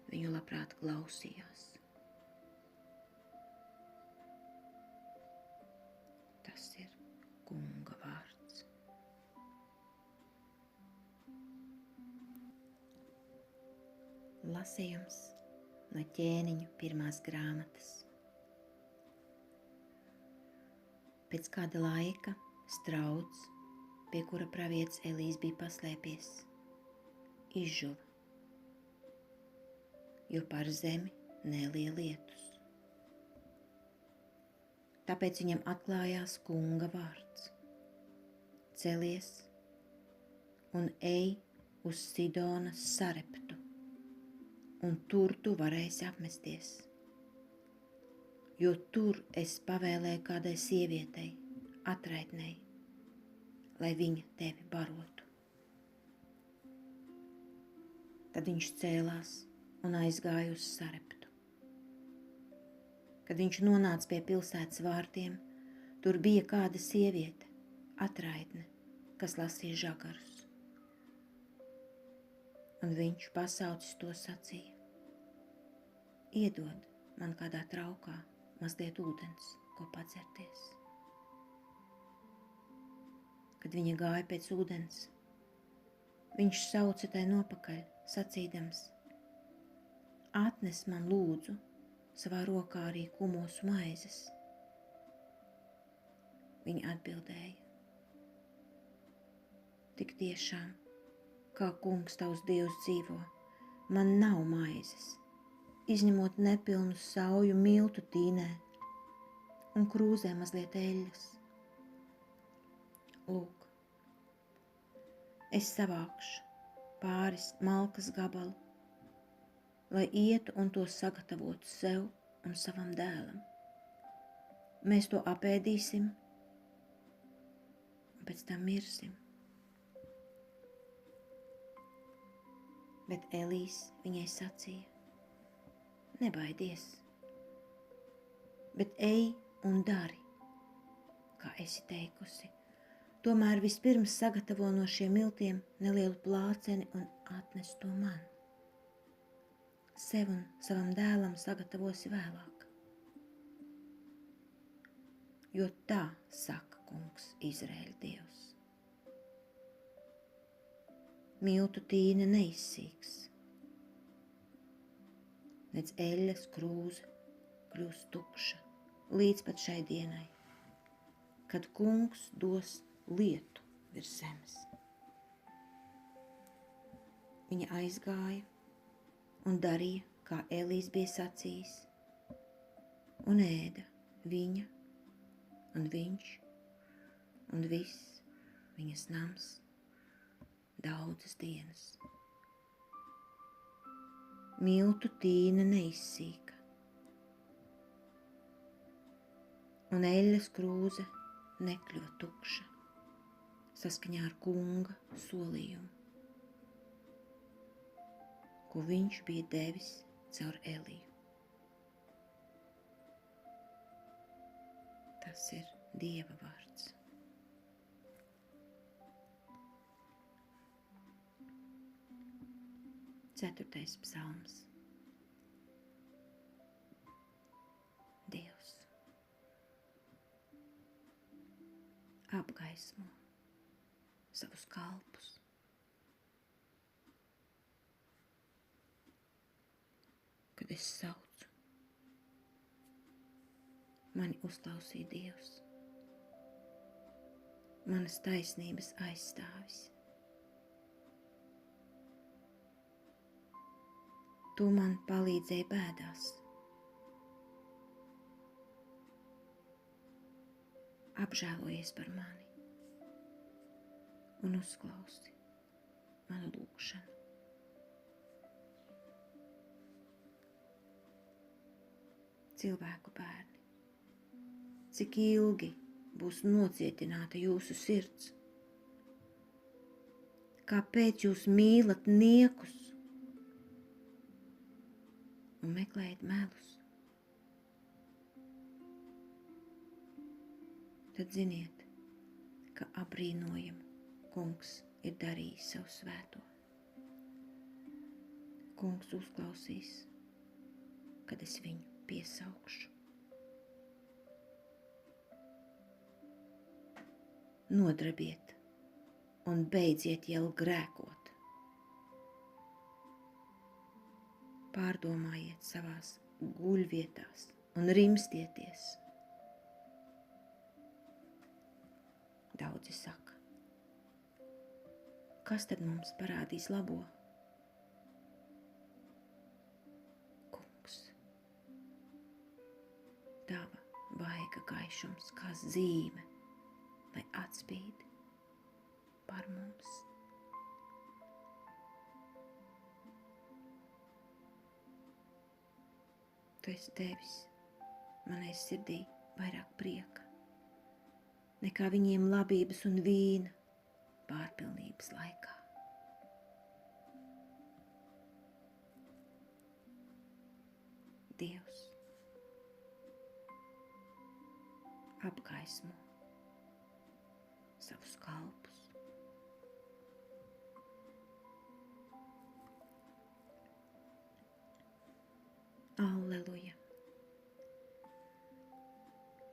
viņu labprāt klausījās. Tas ir kunga vārds. Lasījums no Ķēniņu 1. grāmatas. Pēc kāda laika strauds, pie kura pravietis Elijas bija paslēpies, izžuva, jo par zemi nelija lietus. Tāpēc viņam atklājās kunga vārds: Celies un ej uz Sidonas Sareptu, un tur tu varēsi apmesties, jo tur es pavēlēju kādai sievietei, atraitnei, lai viņa tevi barotu. Tad viņš cēlās un aizgāja uz Sareptu. Kad viņš nonāca pie pilsētas vārtiem, tur bija kāda sieviete, atraitne, kas lasīja žagarus. Un viņš pasaucis to sacīja: Iedod man kādā traukā mazliet ūdens, ko padzerties. Kad viņa gāja pēc ūdens, viņš sauca tai nopakaļ, sacīdams: atnes man lūdzu savā rokā arī kumosu maizes. Viņa atbildēja: tik tiešām, kā kungs tavs Dievs dzīvo, man nav maizes, izņemot nepilnu sauju miltu tīnē un krūzē mazliet eļļas. Lūk, es savākšu pāris malkas gabalu, lai ietu un to sagatavotu sev un savam dēlam. Mēs to apēdīsim un pēc tam mirsim. Bet Elīs viņai sacīja: nebaidies, bet ej un dari, kā esi teikusi. Tomēr vispirms sagatavo no šiem miltiem nelielu plāceni un atnes to man. Sev un savam dēlam sagatavosi vēlāk. Jo tā saka kungs Izraēļa Dievs: miltu tīne neizsīks, nec eļļas krūze kļūs tukša līdz pat šai dienai, kad kungs dos lietu virs zemes. Viņa aizgāja un darīja, kā Elīs bija sacījis, un ēda viņa un viņš un viss viņas nams daudzas dienas. Miltu tīne neizsīka, un eļļas krūze nekļuva tukša, saskaņā ar kunga solījumu, ko viņš bija devis caur Eliju. Tas ir Dieva vārds. Ceturtais psalms. Dievs, apgaismo savus kalpus, kad es saucu, mani uzklausīja Dievs, manas taisnības aizstāvis. Tu man palīdzēji bēdās, apžēlojies par mani un uzklausi manu lūgšanu. Cilvēku bērni, cik ilgi būs nocietināta jūsu sirds? Kāpēc jūs mīlat niekus un meklējat melus? Tad ziniet, ka abrīnojamu kungs ir darījis savu svēto. Kungs uzklausīs, kad es viņu piesaukšu. Nodrabiet un beidziet jau grēkot. Pārdomājiet savās guļvietās un rimstieties. Daudzi saka: kas tad mums parādīs labo? Kungs, tava vaiga gaišums kā zīme, lai atspīd par mums. Tu esi devis manai sirdī vairāk prieka nekā viņiem labības un vīna pārpilnības laikā. Dievs, apgaismo savus kalpus. Alleluja!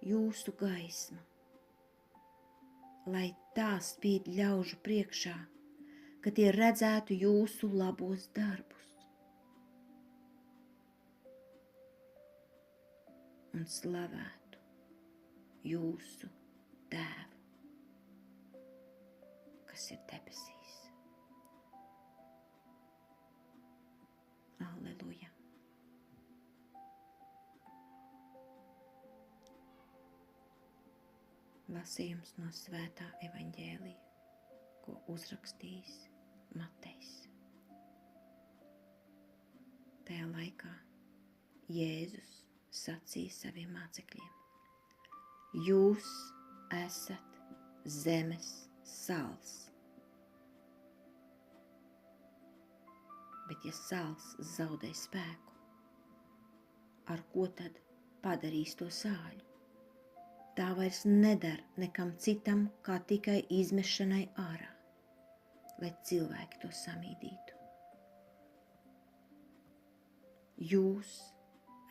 Jūsu gaisma, lai tā spīd ļaužu priekšā, ka tie redzētu jūsu labos darbus. un slavētu jūsu Tēvu, kas ir debesīs. Alleluja! Lasījums no Svētā evaņģēlija, ko uzrakstījis Matejs. Tajā laikā Jēzus sacīja saviem mācekļiem: Jūs esat zemes sāls. Bet ja sāls zaudē spēku, ar ko tad padarīs to sāļu? Tā vairs neder nekam citam, kā tikai izmešanai ārā, lai cilvēki to samīdītu. Jūs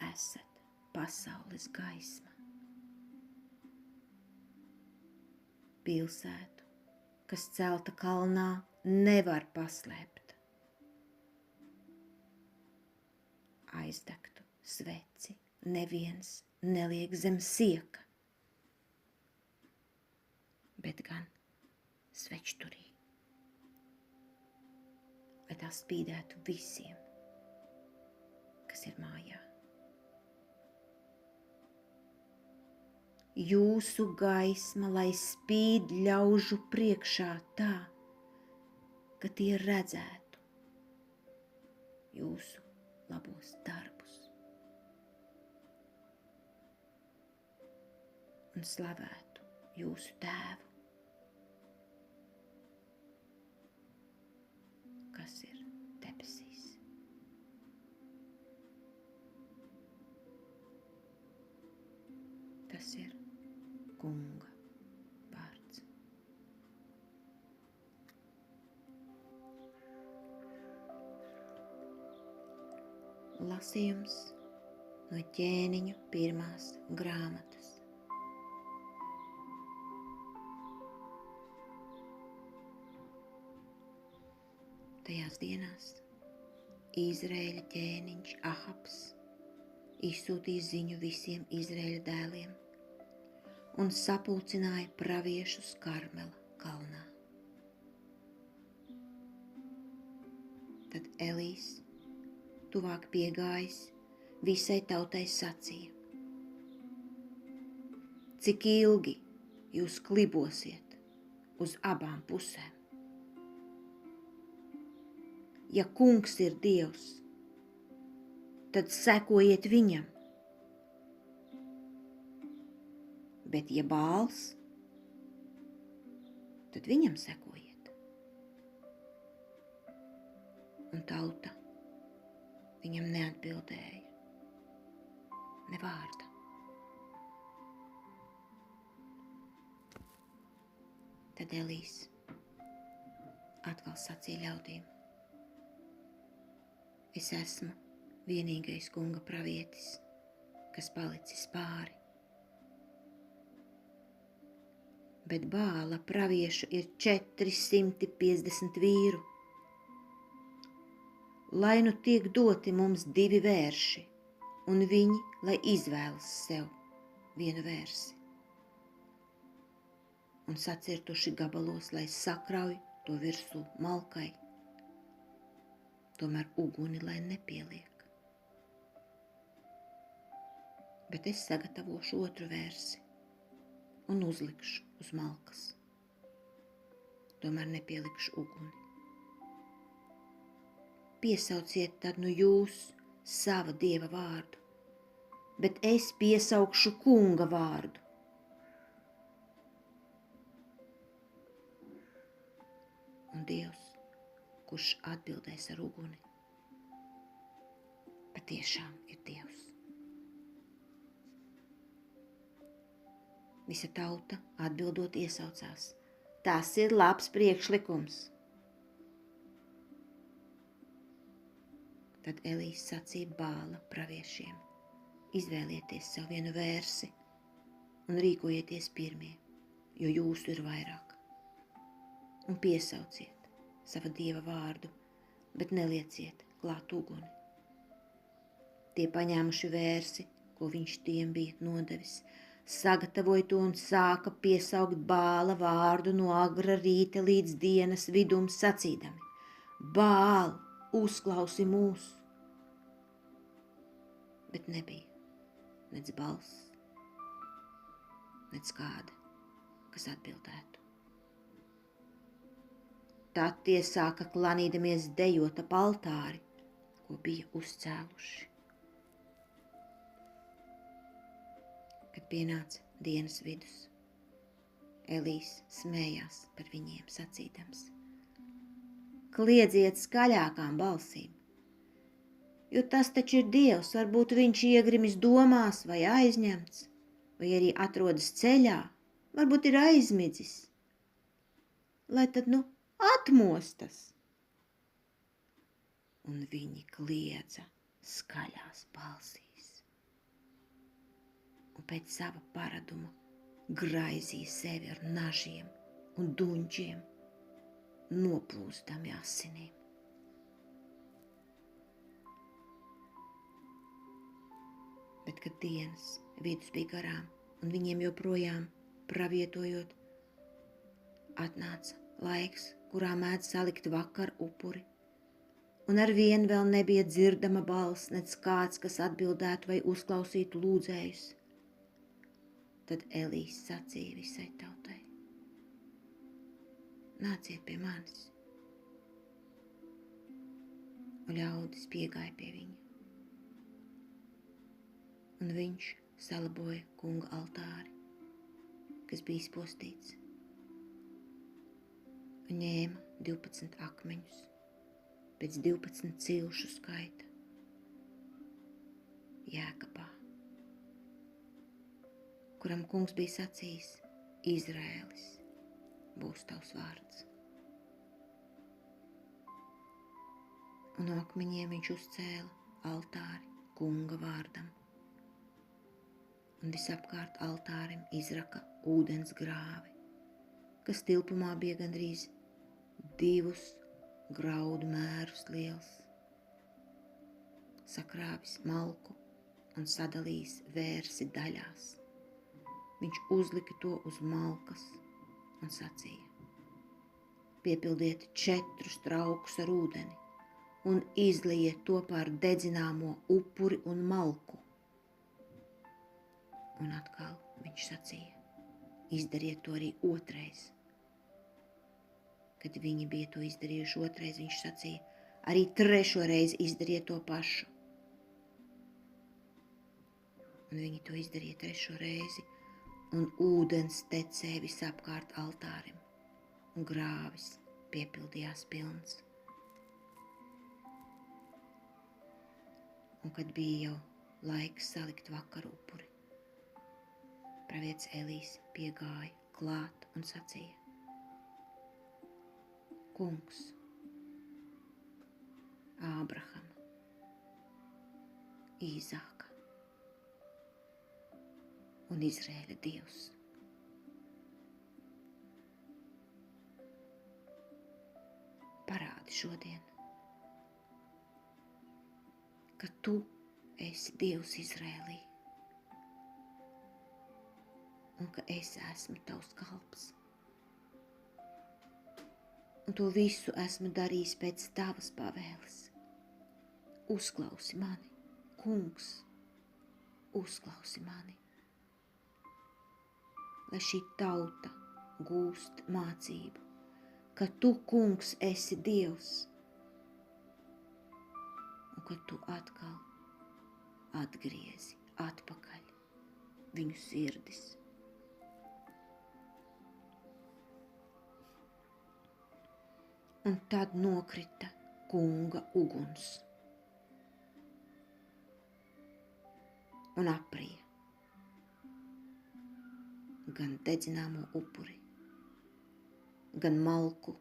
esat pasaules gaisma. Pilsētu, kas celta kalnā, nevar paslēpt. Aizdegtu sveci neviens neliek zem sieka, bet gan svečturī, lai tā spīdētu visiem, kas ir mājā. Jūsu gaisma, lai spīd ļaužu priekšā tā, ka tie redzētu jūsu labos darbus un slavētu jūsu Tēvu, kas ir debesīs. Tas ir Kunga vārds. Lasījums no Ķēniņu pirmās grāmatas. Tajās dienās Izraēļa ķēniņš Ahabs izsūtīja ziņu visiem Izraēļa dēliem un sapulcināja praviešus Karmela kalnā. Tad Elijs, tuvāk piegājis, visai tautai sacīja: Cik ilgi jūs klibosiet uz abām pusēm? Ja Kungs ir Dievs, tad sekojiet viņam, bet ja Bāls, tad viņam sekojiet. Un tauta viņam neatbildēja ne vārda. Tad Elijs atkal sacīja ļaudīm: Es esmu vienīgais Kunga pravietis, kas palicis pāri. Bet Bāla praviešu ir 450 vīru. Lai nu tiek doti mums 2 vērši, un viņi, lai izvēlas sev vienu vērsi. Un sacirtuši gabalos, lai sakrauj to virsū malkai, tomēr uguni lai nepieliek. Bet es sagatavošu otru vērsi un uzlikšu uz malkas, tomēr nepielikšu uguni. Piesauciet tad nu jūs sava Dieva vārdu, bet es piesaukšu Kunga vārdu. Un Dievs, kurš atbildēs ar uguni, patiešām ir Dievs. Visa tauta atbildot iesaucās: Tas ir labs priekšlikums. Tad Elijs sacīja Bāla praviešiem: Izvēlieties sev vienu vērsi un rīkojieties pirmie, jo jūsu ir vairāk. Un piesauciet sava Dieva vārdu, bet nelieciet klāt uguni. Tie paņēmuši vērsi, ko viņš tiem bija nodevis, sagatavoja to un sāka piesaukt Bāla vārdu no agra rīta līdz dienas vidum sacīdami: Bāl, uzklausi mūs! Bet nebija nec balss, nec kāda, kas atbildētu. Tad tie sāka klanīdamies dejot ap altāri, ko bija uzcēluši. Kad pienāca dienas vidus, Elīs smējās par viņiem sacīdams: Kliedziet skaļākām balsīm, jo tas taču ir Dievs, varbūt viņš iegrimis domās vai aizņemts, vai arī atrodas ceļā, varbūt ir aizmidzis. Lai tad atmostas. Un viņi kliedza skaļās balsīs. Un pēc sava paraduma graizīja sevi ar nažiem un duņķiem, noplūstami asinīm. Bet, kad dienas vidus bija garām un viņiem joprojām pravietojot, atnāca laiks, kurā mēdz salikt vakar upuri, un ar vien vēl nebija dzirdama balss, nec kāds, kas atbildētu vai uzklausītu lūdzējus. Tad Elīs sacīja visai tautai: Nāciet pie manis. Un ļaudis piegāja pie viņa. Un viņš salaboja kunga altāri, kas bija postīts, un ņēma 12 akmeņus pēc 12 cilšu skaita Jēkabā, kuram kungs bija sacījis: Izraēlis būs tavs vārds. Un no akmeņiem viņš uzcēla altāri kunga vārdam, un visapkārt altārim izraka ūdens grāvi, kas tilpumā bija gandrīz 2 graudu mērus liels. Sakrāvis malku un sadalījis vērsi daļās. Viņš uzlika to uz malkas un sacīja: Piepildiet 4 traukus ar ūdeni un izlijiet to pār dedzināmo upuri un malku. Un atkal viņš sacīja: Izdariet to arī otrais. Kad viņi bija to izdarījuši otrais, viņš sacīja: Arī 3. reizi izdariet to pašu. Un viņi to izdarīja 3. reizi, un ūdens tecēja visapkārt altārim, un grāvis piepildījās pilns. Un kad bija jau laiks salikt vakaru upuri, pravietis Elīs piegāja klāt un sacīja: Kungs, Ābrahama, Īzāka un Izraēļa Dievs, parādi šodien, ka tu esi Dievs Izraēlī un ka es esmu tavs kalps. Un to visu esmu darījis pēc tavas pavēles. Uzklausi mani, kungs, uzklausi mani. Lai šī tauta gūst mācību, ka tu, kungs, esi Dievs, un ka tu atkal atgriezi atpakaļ viņu sirdis. Un tad nokrita kunga uguns un aprija gan dedzināmo upuri, gan malku,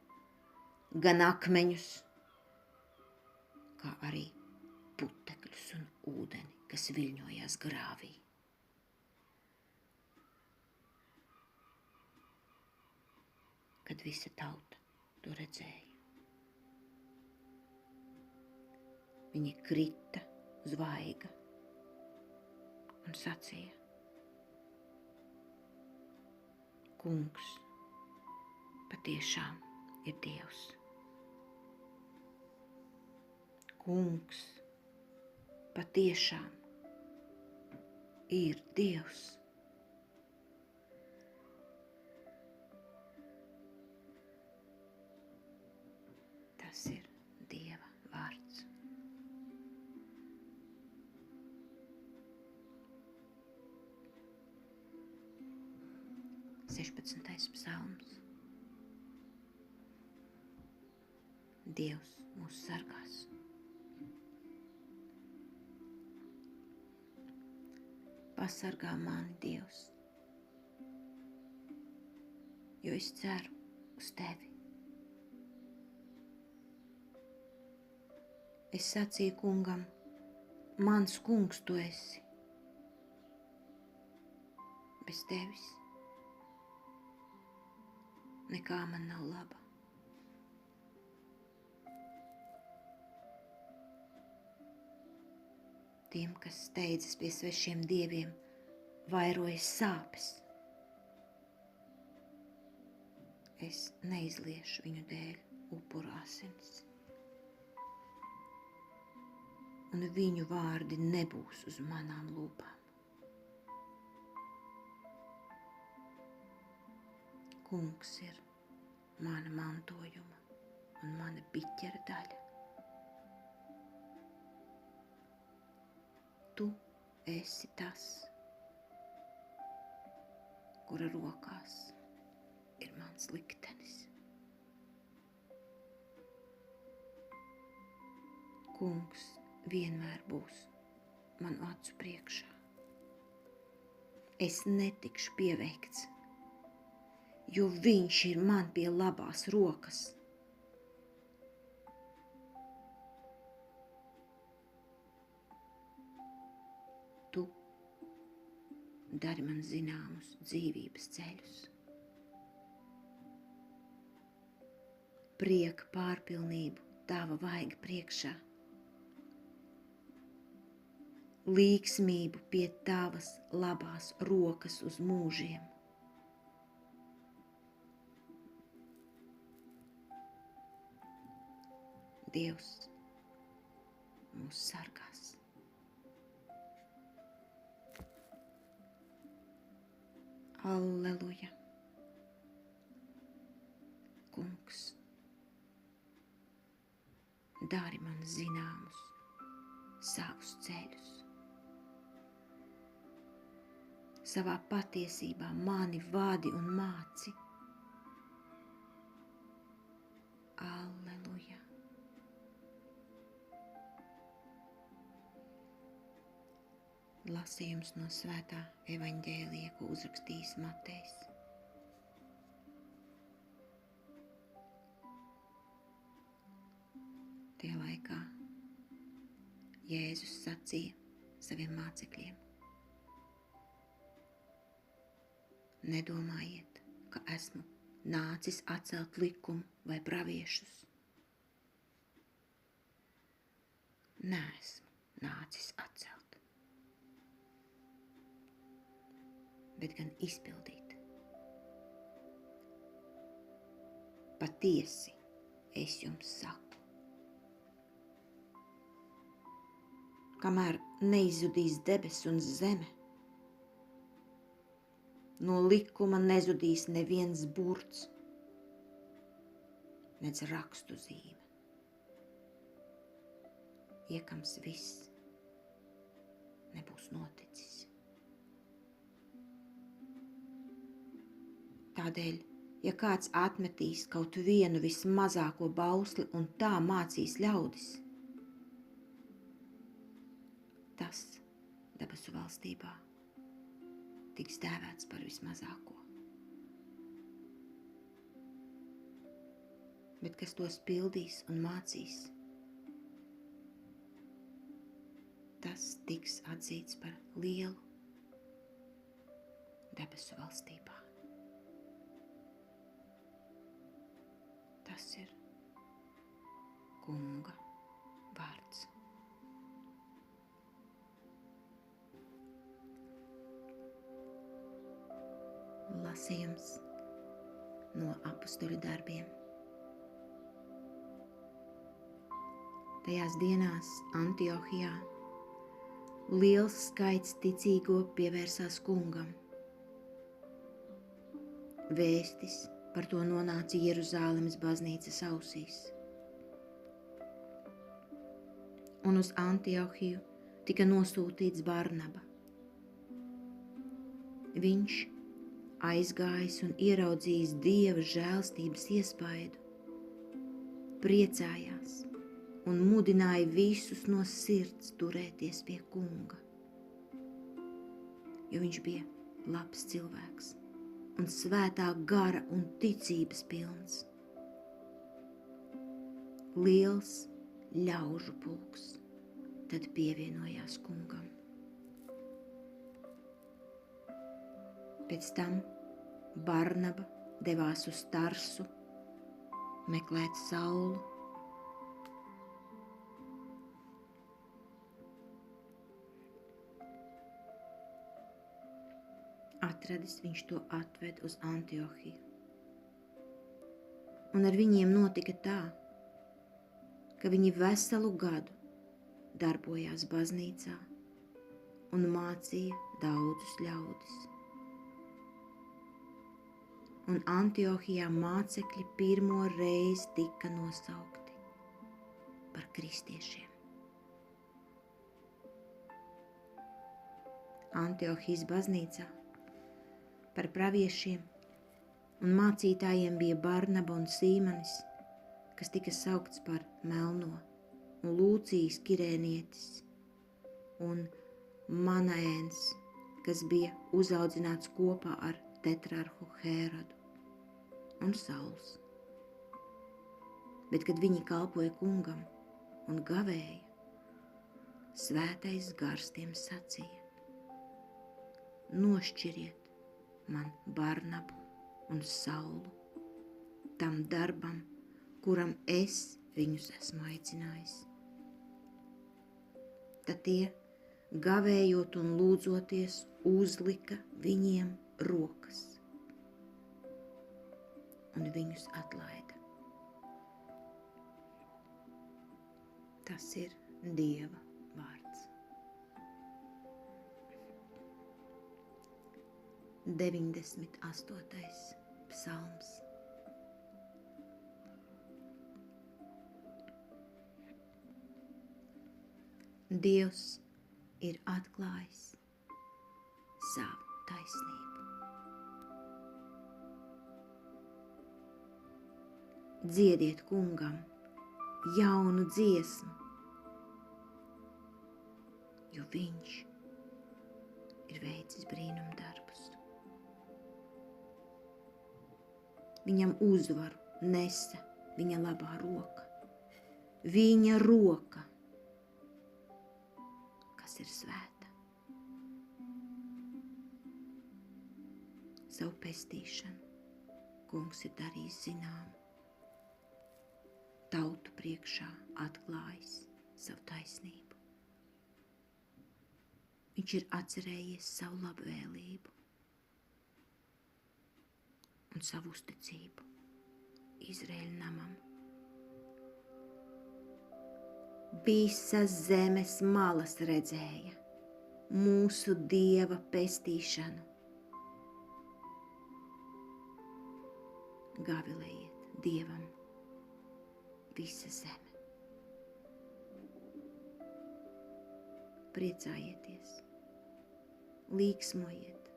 gan akmeņus, kā arī putekļus un ūdeni, kas viļņojās grāvī. Kad visa tauta to redzēja, viņi krita uz vaiga un sacīja: Kungs patiešām ir Dievs. Kungs patiešām ir Dievs. Tas ir Dieva vārds. Sešpadsmitais psalms. Dievs mūs sargās. Pasargā mani, Dievs, jo es ceru uz Tevi. Es sacīju kungam: mans kungs tu esi. Bez Tevis nekā man nav laba. Tiem, kas steidzas pie svešiem dieviem, vairojas sāpes. Es neizliešu viņu dēļ upuru asins. Un viņu vārdi nebūs uz manām lūpām. Kungs ir mana mantojuma un mana biķera daļa. Tu esi tas, kura rokās ir mans liktenis. Kungs vienmēr būs manu acu priekšā. Es netikšu pieveikts, jo viņš ir man pie labās rokas. Tu dari man zināmus dzīvības ceļus. Prieka pārpilnību tava vaiga priekšā. Līgsmību pie tavas labās rokas uz mūžiem. Dievs mūs sargās. Alleluja! Kungs, dari man zināmus savus ceļus. Savā patiesībā mani vadi un māci. Alleluja! Lasījums no svētā evaņģēlija, ko uzrakstījis Matejs. Tajā laikā Jēzus sacīja saviem mācekļiem: nedomājiet, ka esmu nācis atcelt likumu vai praviešus. Neesmu nācis atcelt, bet gan izpildīt. Patiesi es jums saku, kamēr neizzudīs debesis un zeme, no likuma nezudīs neviens burts, nec rakstu zīme. Iekams viss nebūs noticis. Tādēļ, ja kāds atmetīs kaut vienu vismazāko bausli un tā mācīs ļaudis, tas debesu valstībā tiks dēvēts par vismazāko. Bet kas tos pildīs un mācīs, tas tiks atzīts par lielu debesu valstībā. Tas ir Kunga vārds. lasījums no Apostoļu darbiem. Tajās dienās Antiohijā liels skaits ticīgo pievērsās kungam. Vēstis par to nonāca Jeruzālemes baznīcas ausīs. Un uz Antiohiju tika nosūtīts Barnaba. Viņš, aizgājis un ieraudzījis Dieva žēlstības iespaidu, priecājās un mudināja visus no sirds turēties pie kunga, jo viņš bija labs cilvēks un svētā gara un ticības pilns. Liels ļaužu pulks tad pievienojās kungam. Pēc tam Barnaba devās uz Tarsu meklēt Saulu. Atradis, viņš to atved uz Antiohiju. Un ar viņiem notika tā, ka viņi veselu gadu darbojās baznīcā un mācīja daudzus ļaudis. Un Antiohijā mācekļi pirmo reizi tika nosaukti par kristiešiem. Antiohijas baznīcā par praviešiem un mācītājiem bija Barnaba un Sīmanis, kas tika saukts par Melno, un Lūcijas Kirēnietis, un Manaēns, kas bija uzaudzināts kopā ar tetrarhu Hērodu, un Sauls. Bet, kad viņi kalpoja kungam un gavēja, svētais gars tiem sacīja: nošķiriet man Barnabu un Saulu tam darbam, kuram es viņus esmu aicinājis. Tad tie, gavējot un lūdzoties, uzlika viņiem rokas un viņus atlaida. Tas ir Dieva vārds. 98. psalms. Dievs ir atklājis savu taisnību. Dziediet kungam jaunu dziesmu, jo viņš ir veicis brīnumdarbus. Viņam uzvaru nesa viņa labā roka. Viņa roka, kas ir svēta. Savu pestīšanu kungs ir darījis zināmu. Tautu priekšā atklājis savu taisnību. Viņš ir atcerējies savu labvēlību un savu uzticību Izraēļa namam. Visas zemes malas redzēja mūsu Dieva pestīšanu. Gavilējiet Dievam visa zeme. Priecājieties, līksmojiet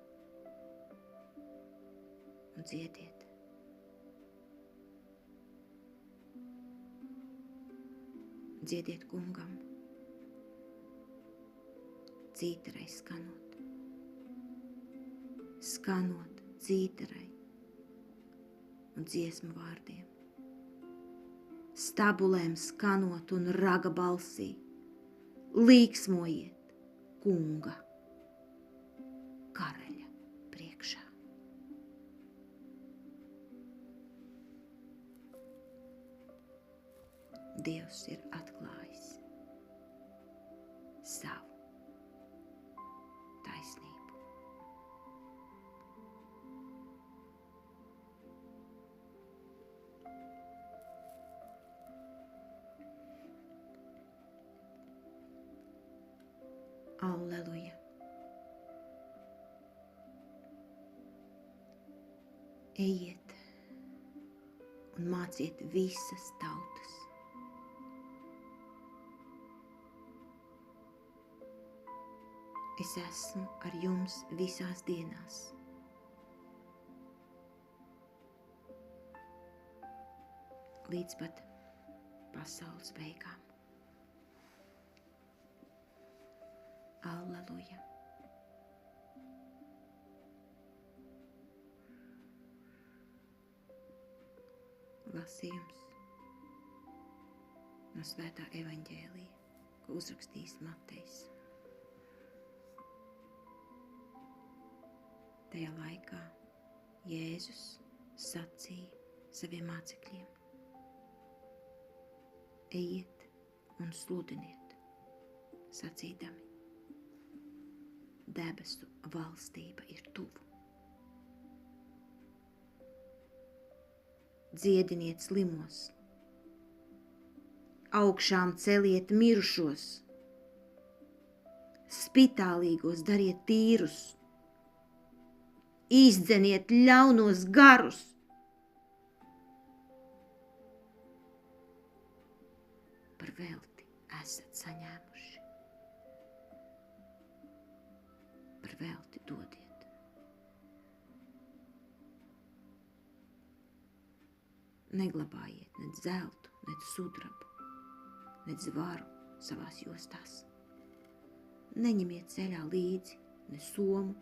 un dziediet. Dziediet kungam, cītarai skanot. Skanot cītarai un dziesmu vārdiem. Stabulēm skanot un raga balsī. Līksmojiet kunga, karaļa priekšā. Dievs ir atklājis savu taisnību. Alleluja! Ejiet un māciet visas tautas. Es esmu ar jums visās dienās. Līdz pat pasaules beigām. Alleluja! Lasījums no Svētā evaņģēlija, ko uzrakstījis Matejs. Tajā laikā Jēzus sacīja saviem mācekļiem: ejiet un sludiniet, sacīdami: debesu valstība ir tuvu. Dziediniet slimos, augšām celiet mirušos, spitālīgos dariet tīrus, izdzeniet ļaunos garus. Par velti esat saņēmuši, par velti dodiet. Neglabājiet nec zeltu, nec sudrabu, nec varu savās jostās. Neņemiet ceļā līdzi ne somu,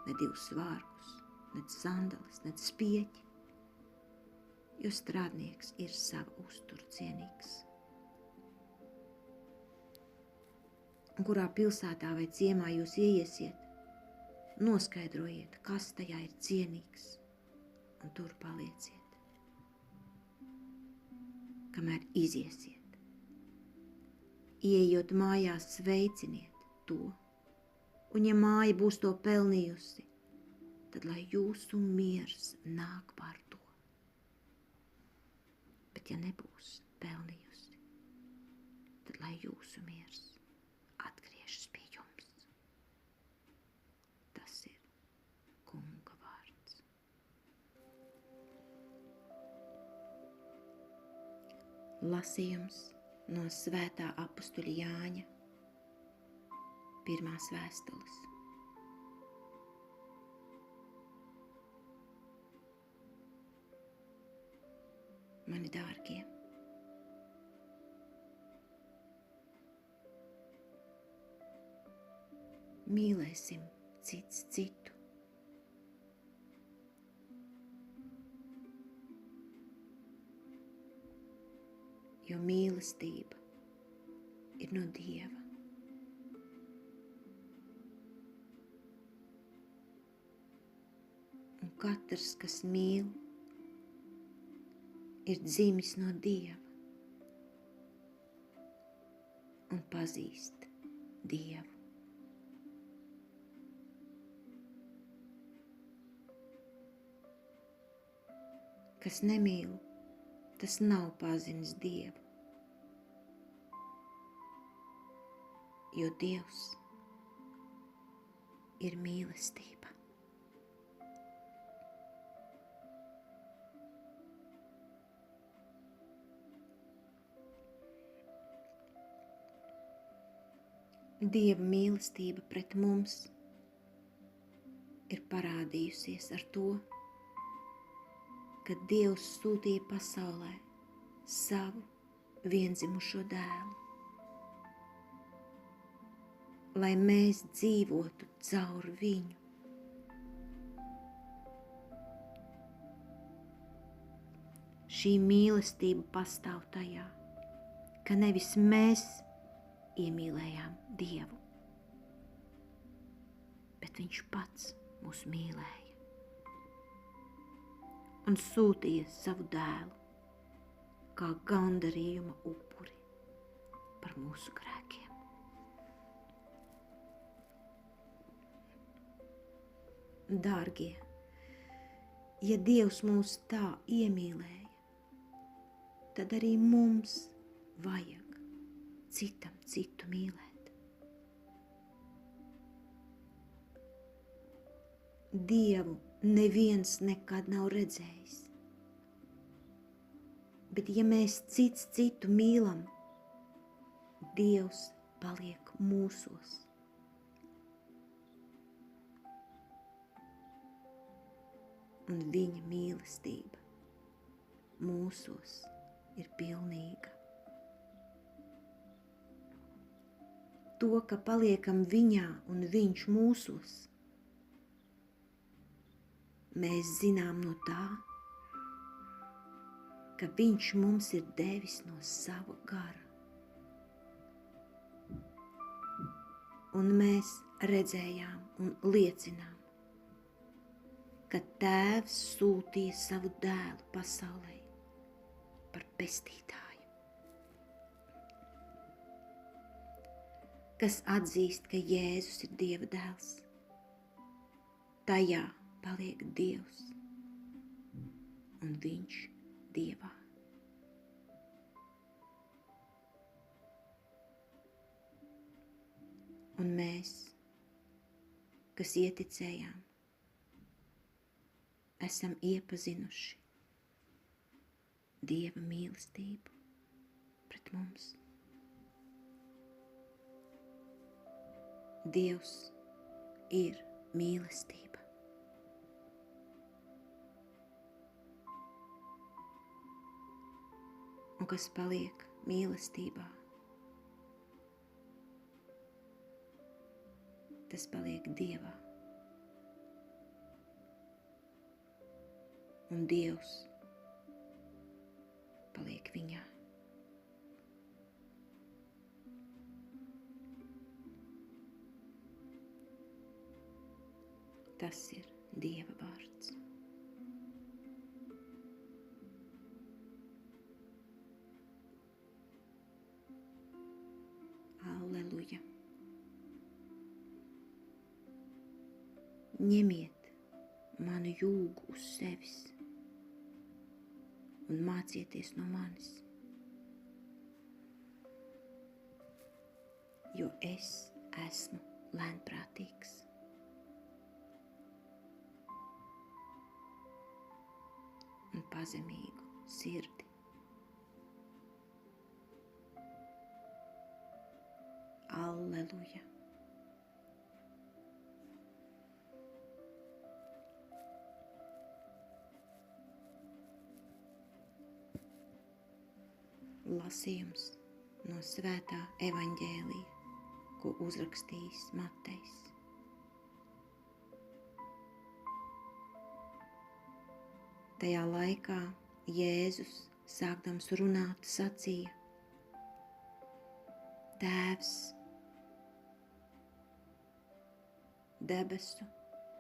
ne 2 svārkus, nec sandalas, nec spieķi, jo strādnieks ir sava uztura cienīgs. Un kurā pilsētā vai ciemā jūs ieiesiet, noskaidrojiet, kas tajā ir cienīgs, un tur palieciet, kamēr iziesiet. Ieejot mājās, sveiciniet to, un ja māja būs to pelnījusi, tad lai jūsu miers nāk pār to. Bet ja nebūs pelnījusi, tad lai jūsu miers atgriežas pie jums. Tas ir Kunga vārds. Lasījums no Svētā apustuļa Jāņa pirmās vēstules. Mani dārgie, mīlēsim cits citu. Jo mīlestība ir no Dieva. Un katrs, kas mīl, ir dzimis no Dieva un pazīst Dievu. Kas nemīl, tas nav pazinis Dievu, jo Dievs ir mīlestība. Dieva mīlestība pret mums ir parādījusies ar to, kad Dievs sūtīja pasaulē savu viendzimušo dēlu, lai mēs dzīvotu caur viņu. Šī mīlestība pastāv tajā, ka nevis mēs iemīlējām Dievu, bet Viņš pats mūs mīlēja un sūtīja savu dēlu kā gandarījuma upuri par mūsu grēkiem. Dārgie, ja Dievs mūs tā iemīlēja, tad arī mums vajag citam citu mīlēt. Dievu neviens nekad nav redzējis. Bet ja mēs cits citu mīlam, Dievs paliek mūsos. Un viņa mīlestība mūsos ir pilnīga. To, ka paliekam viņā un viņš mūsos, mēs zinām no tā, ka viņš mums ir devis no sava gara. Un mēs redzējām un liecinām, ka Tēvs sūtīja savu dēlu pasaulē par pestītāju. Kas atzīst, ka Jēzus ir Dieva dēls, tajā paliek Dievs un viņš Dievā. Un mēs, kas ieticējām, esam iepazinuši Dieva mīlestību pret mums. Dievs ir mīlestība. Un kas paliek mīlestībā, tas paliek Dievā. Un Dievs paliek viņā. Tas ir Dieva vārds. Alleluja! Ņemiet manu jūgu uz sevis un mācieties no manis, jo es esmu lēnprātīgs un pazemīgu sirdi. Alleluja! Lasījums no svētā evaņģēlija, ko uzrakstījis Matejs. Tajā laikā Jēzus, sākdams runāt, sacīja: Tēvs, debesu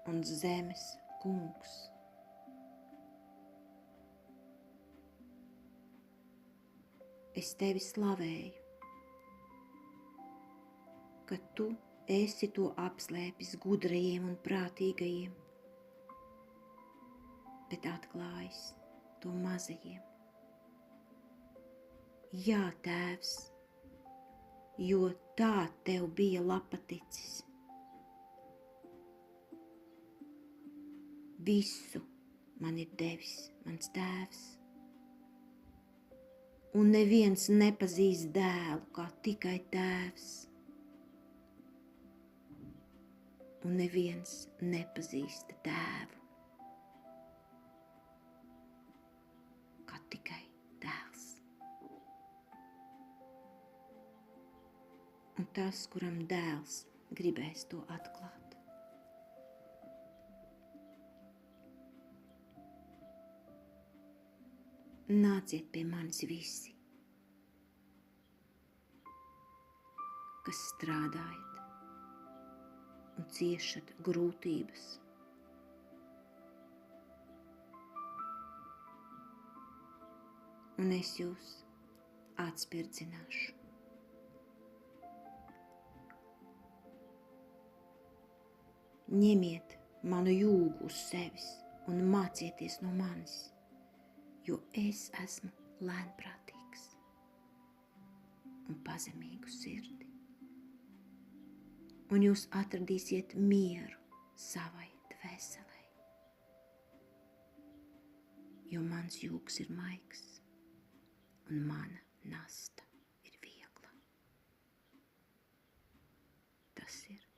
un zemes kungs, es tevi slavēju, ka tu esi to apslēpis gudrajiem un prātīgajiem, bet atklājis to mazajiem. Jā, Tēvs, jo tā tev bija lapaticis. Visu man ir devis mans Tēvs, un neviens nepazīst dēlu kā tikai Tēvs, un neviens nepazīst Tēvu kā tikai Dēls. Un tas, kuram Dēls gribēs to atklāt. Nāciet pie manis visi, kas strādājat un ciešat grūtības, un es jūs atspirdzināšu. Ņemiet manu jūgu uz sevis un mācieties no manis, jo es esmu lēnprātīgs un pazemīgu sirdi. Un jūs atradīsiet mieru savai dvēselē. jo mans jūks ir maigs un mana nasta ir viegla. Tas ir